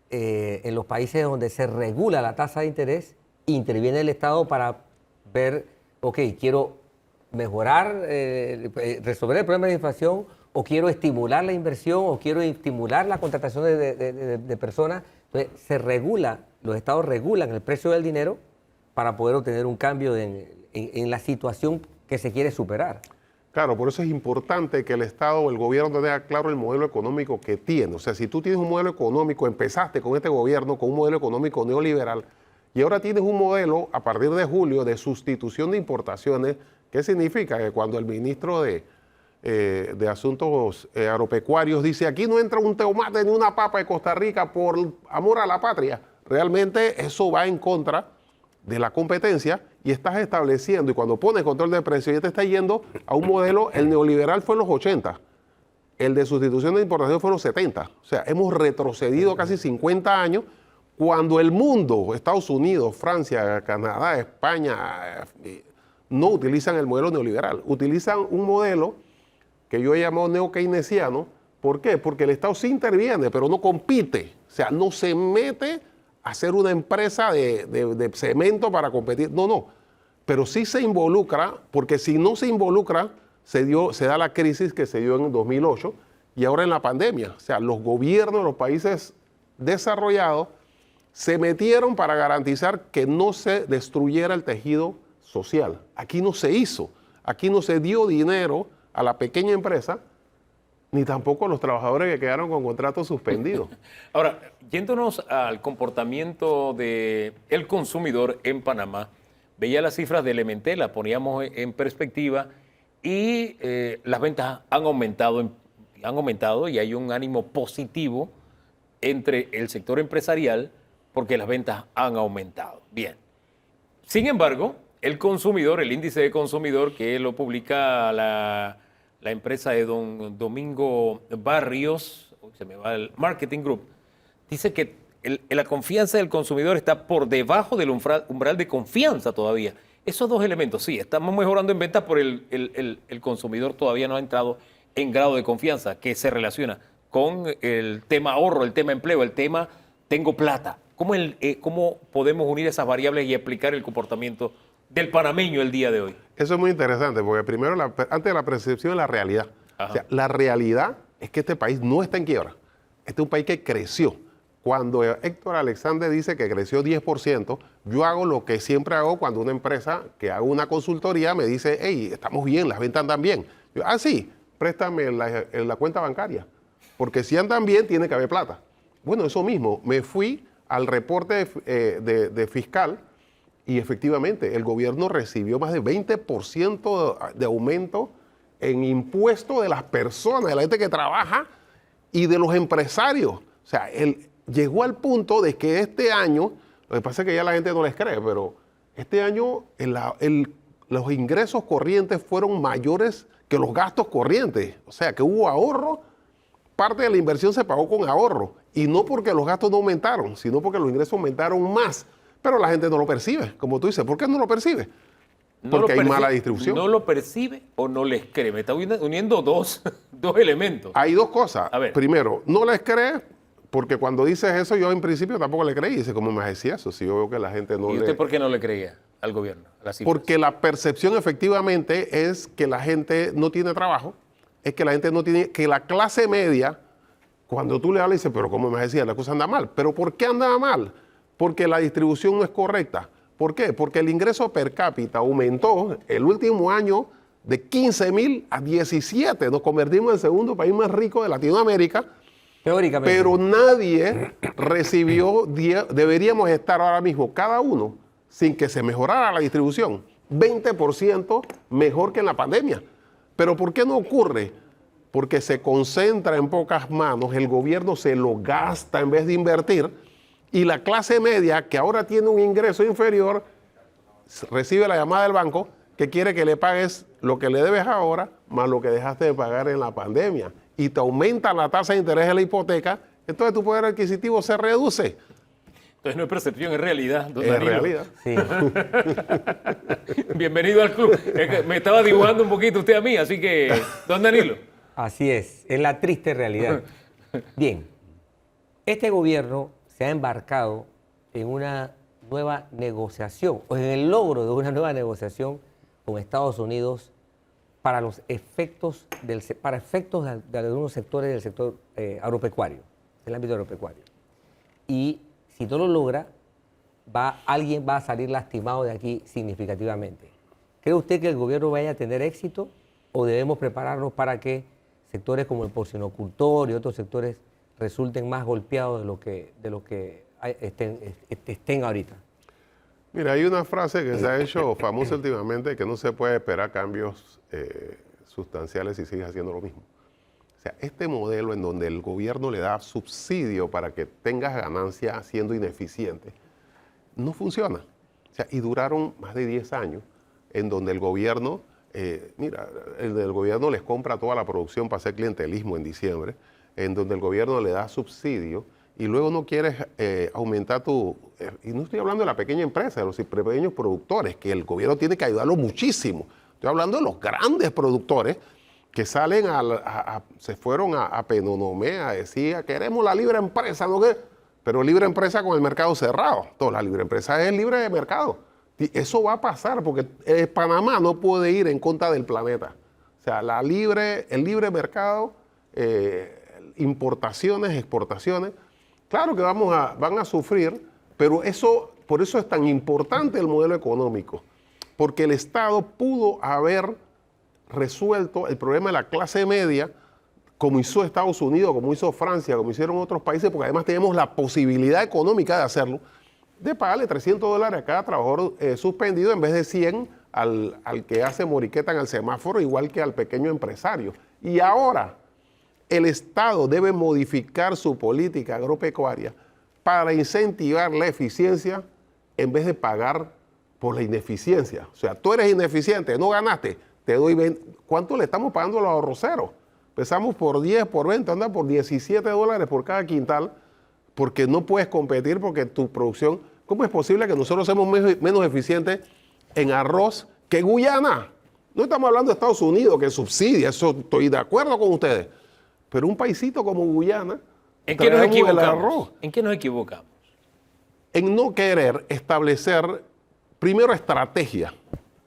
en los países donde se regula la tasa de interés, interviene el Estado para ver, ok, quiero mejorar, resolver el problema de la inflación, o quiero estimular la inversión, o quiero estimular la contratación de personas. Entonces, los estados regulan el precio del dinero para poder obtener un cambio en la situación que se quiere superar. Claro, por eso es importante que el Estado o el gobierno tenga claro el modelo económico que tiene. O sea, si tú tienes un modelo económico, empezaste con este gobierno con un modelo económico neoliberal, y ahora tienes un modelo a partir de julio de sustitución de importaciones. ¿Qué significa? Que cuando el ministro de Asuntos Agropecuarios dice aquí no entra un tomate ni una papa de Costa Rica por amor a la patria, realmente eso va en contra de la competencia y estás estableciendo, y cuando pones control de precios ya te está yendo a un modelo, el neoliberal fue en los 80, el de sustitución de importación fue en los 70, o sea, hemos retrocedido casi 50 años. Cuando el mundo, Estados Unidos, Francia, Canadá, España, no utilizan el modelo neoliberal, utilizan un modelo que yo he llamado neo-keynesiano. ¿Por qué? Porque el Estado sí interviene, pero no compite, o sea, no se mete hacer una empresa de cemento para competir. No, no. Pero sí se involucra, porque si no se involucra, se da la crisis que se dio en 2008 y ahora en la pandemia. O sea, los gobiernos de los países desarrollados se metieron para garantizar que no se destruyera el tejido social. Aquí no se hizo. Aquí no se dio dinero a la pequeña empresa, ni tampoco a los trabajadores que quedaron con contratos suspendidos. Ahora, yéndonos al comportamiento del consumidor en Panamá, veía las cifras de Elementel, las poníamos en perspectiva y las ventas han aumentado y hay un ánimo positivo entre el sector empresarial porque las ventas han aumentado. Bien. Sin embargo, el consumidor, el índice de consumidor que lo publica la empresa de don Domingo Barrios, se me va el Marketing Group, dice que la confianza del consumidor está por debajo del umbral de confianza todavía. Esos dos elementos, sí, estamos mejorando en ventas, pero el consumidor todavía no ha entrado en grado de confianza que se relaciona con el tema ahorro, el tema empleo, el tema tengo plata. ¿Cómo podemos unir esas variables y explicar el comportamiento del panameño el día de hoy? Eso es muy interesante, porque primero, antes de la percepción es la realidad. Ajá. O sea, la realidad es que este país no está en quiebra. Este es un país que creció. Cuando Héctor Alexander dice que creció 10%, yo hago lo que siempre hago cuando una empresa que hago una consultoría me dice, hey, estamos bien, las ventas andan bien. Yo, sí, préstame la cuenta bancaria, porque si andan bien tiene que haber plata. Bueno, eso mismo, me fui al reporte de fiscal y efectivamente el gobierno recibió más de 20% de aumento en impuestos de las personas, de la gente que trabaja y de los empresarios. O sea, llegó al punto de que este año, lo que pasa es que ya la gente no les cree, pero este año los ingresos corrientes fueron mayores que los gastos corrientes. O sea, que hubo ahorro, parte de la inversión se pagó con ahorro. Y no porque los gastos no aumentaron, sino porque los ingresos aumentaron más. Pero la gente no lo percibe, como tú dices. ¿Por qué no lo percibe? Porque hay mala distribución. ¿No lo percibe o no les cree? Me está uniendo dos elementos. Hay dos cosas. A ver. Primero, no les cree, porque cuando dices eso, yo en principio tampoco le creí. Dice, ¿cómo me decía eso? Si yo veo que la gente no ¿Y usted por qué no le creía al gobierno? A las cifras? Porque la percepción efectivamente es que la gente no tiene trabajo, es que la gente no tiene, que la clase media, cuando tú le hablas, dice, pero ¿cómo me decía? La cosa anda mal. ¿Pero por qué andaba mal? Porque la distribución no es correcta. ¿Por qué? Porque el ingreso per cápita aumentó el último año de 15,000 a 17. Nos convertimos en el segundo país más rico de Latinoamérica. Teóricamente. Pero nadie recibió, deberíamos estar ahora mismo cada uno, sin que se mejorara la distribución, 20% mejor que en la pandemia. ¿Pero por qué no ocurre? Porque se concentra en pocas manos, el gobierno se lo gasta en vez de invertir, y la clase media, que ahora tiene un ingreso inferior, recibe la llamada del banco que quiere que le pagues lo que le debes ahora, más lo que dejaste de pagar en la pandemia. Y te aumenta la tasa de interés de la hipoteca, entonces tu poder adquisitivo se reduce. Entonces no es percepción, es realidad, don Es Danilo. realidad. Sí. Bienvenido al club. Es que me estaba dibujando un poquito usted a mí, así que, don Danilo. Así es la triste realidad. Bien, este gobierno se ha embarcado en una nueva negociación, o en el logro de una nueva negociación con Estados Unidos para los efectos de algunos sectores del sector agropecuario, del ámbito agropecuario. Y si no lo logra, alguien va a salir lastimado de aquí significativamente. ¿Cree usted que el gobierno vaya a tener éxito o debemos prepararnos para que sectores como el porcinocultor y otros sectores resulten más golpeados de lo que estén ahorita? Mira, hay una frase que se ha hecho famosa últimamente, que no se puede esperar cambios sustanciales si sigues haciendo lo mismo. O sea, este modelo en donde el gobierno le da subsidio para que tengas ganancia siendo ineficiente, no funciona. O sea, y duraron más de 10 años en donde el gobierno, el gobierno les compra toda la producción para hacer clientelismo en diciembre, en donde el gobierno le da subsidio y luego no quieres aumentar y no estoy hablando de la pequeña empresa, de los pequeños productores, que el gobierno tiene que ayudarlos muchísimo. Estoy hablando de los grandes productores que se fueron a Penonomé a decir, queremos la libre empresa, ¿no? pero libre empresa con el mercado cerrado. Entonces, la libre empresa es libre de mercado. Y eso va a pasar porque Panamá no puede ir en contra del planeta. O sea, el libre mercado, importaciones, exportaciones, claro que van a sufrir, pero por eso es tan importante el modelo económico, porque el Estado pudo haber resuelto el problema de la clase media, como hizo Estados Unidos, como hizo Francia, como hicieron otros países, porque además tenemos la posibilidad económica de hacerlo, de pagarle $300 a cada trabajador suspendido en vez de 100 al que hace moriqueta en el semáforo, igual que al pequeño empresario. Y ahora el Estado debe modificar su política agropecuaria para incentivar la eficiencia en vez de pagar por la ineficiencia. O sea, tú eres ineficiente, no ganaste, te doy 20. ¿Cuánto le estamos pagando a los arroceros? Empezamos por 10, por 20, anda por $17 por cada quintal, porque no puedes competir porque tu producción... ¿Cómo es posible que nosotros seamos menos eficientes en arroz que Guyana? No estamos hablando de Estados Unidos, que subsidia, eso estoy de acuerdo con ustedes. Pero un paisito como Guyana... ¿En qué nos traemos el equivocamos? arroz. ¿En qué nos equivocamos? En no querer establecer, primero, estrategia.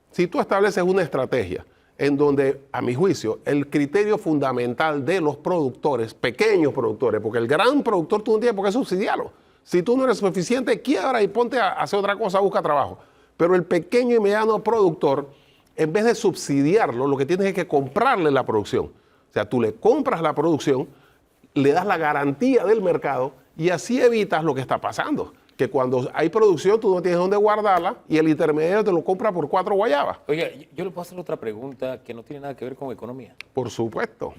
Si tú estableces una estrategia en donde, a mi juicio, el criterio fundamental de los productores, pequeños productores, porque el gran productor tú no tienes por qué subsidiarlo. Si tú no eres suficiente, quiebra y ponte a hacer otra cosa, busca trabajo. Pero el pequeño y mediano productor, en vez de subsidiarlo, lo que tienes es que comprarle la producción. O sea, tú le compras la producción, le das la garantía del mercado y así evitas lo que está pasando. Que cuando hay producción tú no tienes dónde guardarla y el intermediario te lo compra por 4 guayabas. Oiga, yo le puedo hacer otra pregunta que no tiene nada que ver con economía. Por supuesto.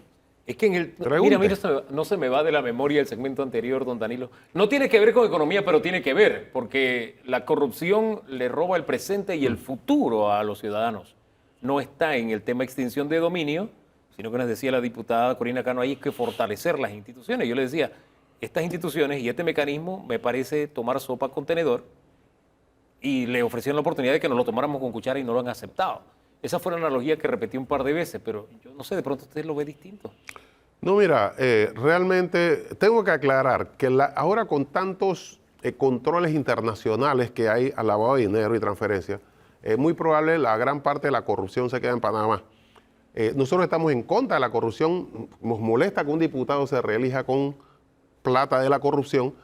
Es que Pregunte. mira, no se me va de la memoria el segmento anterior, don Danilo. No tiene que ver con economía, pero tiene que ver, porque la corrupción le roba el presente y el futuro a los ciudadanos. No está en el tema extinción de dominio, sino que nos decía la diputada Corina Cano, ahí hay que fortalecer las instituciones. Yo le decía, estas instituciones y este mecanismo me parece tomar sopa con tenedor, y le ofrecieron la oportunidad de que nos lo tomáramos con cuchara y no lo han aceptado. Esa fue la analogía que repetí un par de veces, pero yo no sé, de pronto usted lo ve distinto. No, mira, realmente tengo que aclarar que ahora con tantos controles internacionales que hay al lavado de dinero y transferencia, es muy probable la gran parte de la corrupción se queda en Panamá. Nosotros estamos en contra de la corrupción, nos molesta que un diputado se reelija con plata de la corrupción,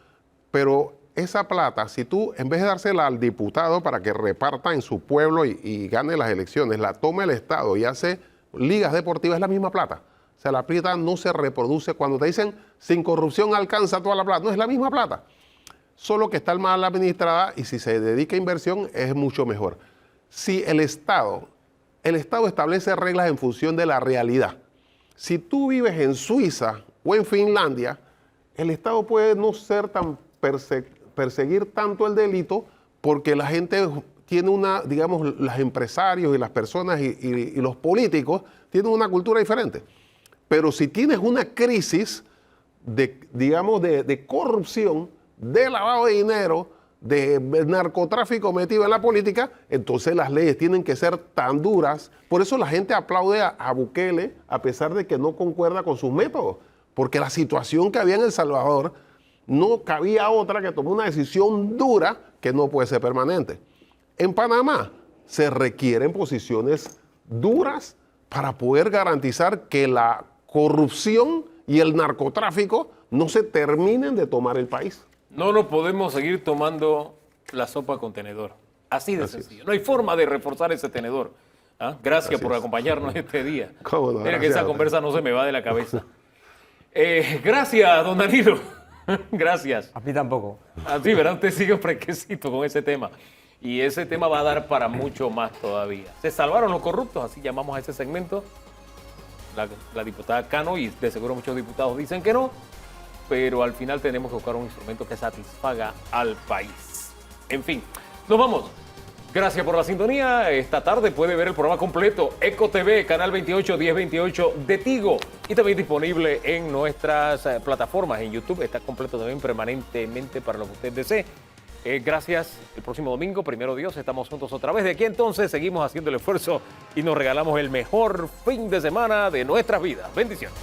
pero esa plata, si tú en vez de dársela al diputado para que reparta en su pueblo y gane las elecciones, la toma el Estado y hace ligas deportivas, es la misma plata. O sea, la plata no se reproduce. Cuando te dicen sin corrupción alcanza toda la plata, no es la misma plata. Solo que está mal administrada y si se dedica a inversión es mucho mejor. Si el Estado establece reglas en función de la realidad. Si tú vives en Suiza o en Finlandia, el Estado puede no ser tan perseguir tanto el delito porque la gente tiene digamos, los empresarios y las personas y los políticos tienen una cultura diferente. Pero si tienes una crisis de corrupción, de lavado de dinero, de narcotráfico metido en la política, entonces las leyes tienen que ser tan duras. Por eso la gente aplaude a Bukele a pesar de que no concuerda con sus métodos, porque la situación que había en El Salvador no cabía otra que tomar una decisión dura que no puede ser permanente. En Panamá se requieren posiciones duras para poder garantizar que la corrupción y el narcotráfico no se terminen de tomar el país. No nos podemos seguir tomando la sopa con tenedor. Así de sencillo. No hay forma de reforzar ese tenedor. ¿Ah? Gracias por acompañarnos este día. ¿Cómo no? Mira que esa conversa no se me va de la cabeza. Gracias, don Danilo. Gracias. A mí tampoco. Así, ¿verdad? Usted sigue fresquecito con ese tema. Y ese tema va a dar para mucho más todavía. Se salvaron los corruptos, así llamamos a ese segmento. La diputada Cano, y de seguro muchos diputados dicen que no, pero al final tenemos que buscar un instrumento que satisfaga al país. En fin, nos vamos. Gracias por la sintonía. Esta tarde puede ver el programa completo, Eco TV, Canal 28, 1028 de Tigo, y también disponible en nuestras plataformas. En YouTube está completo también permanentemente para lo que usted desee. Gracias. El próximo domingo, primero Dios, estamos juntos otra vez. De aquí entonces seguimos haciendo el esfuerzo y nos regalamos el mejor fin de semana de nuestras vidas. Bendiciones.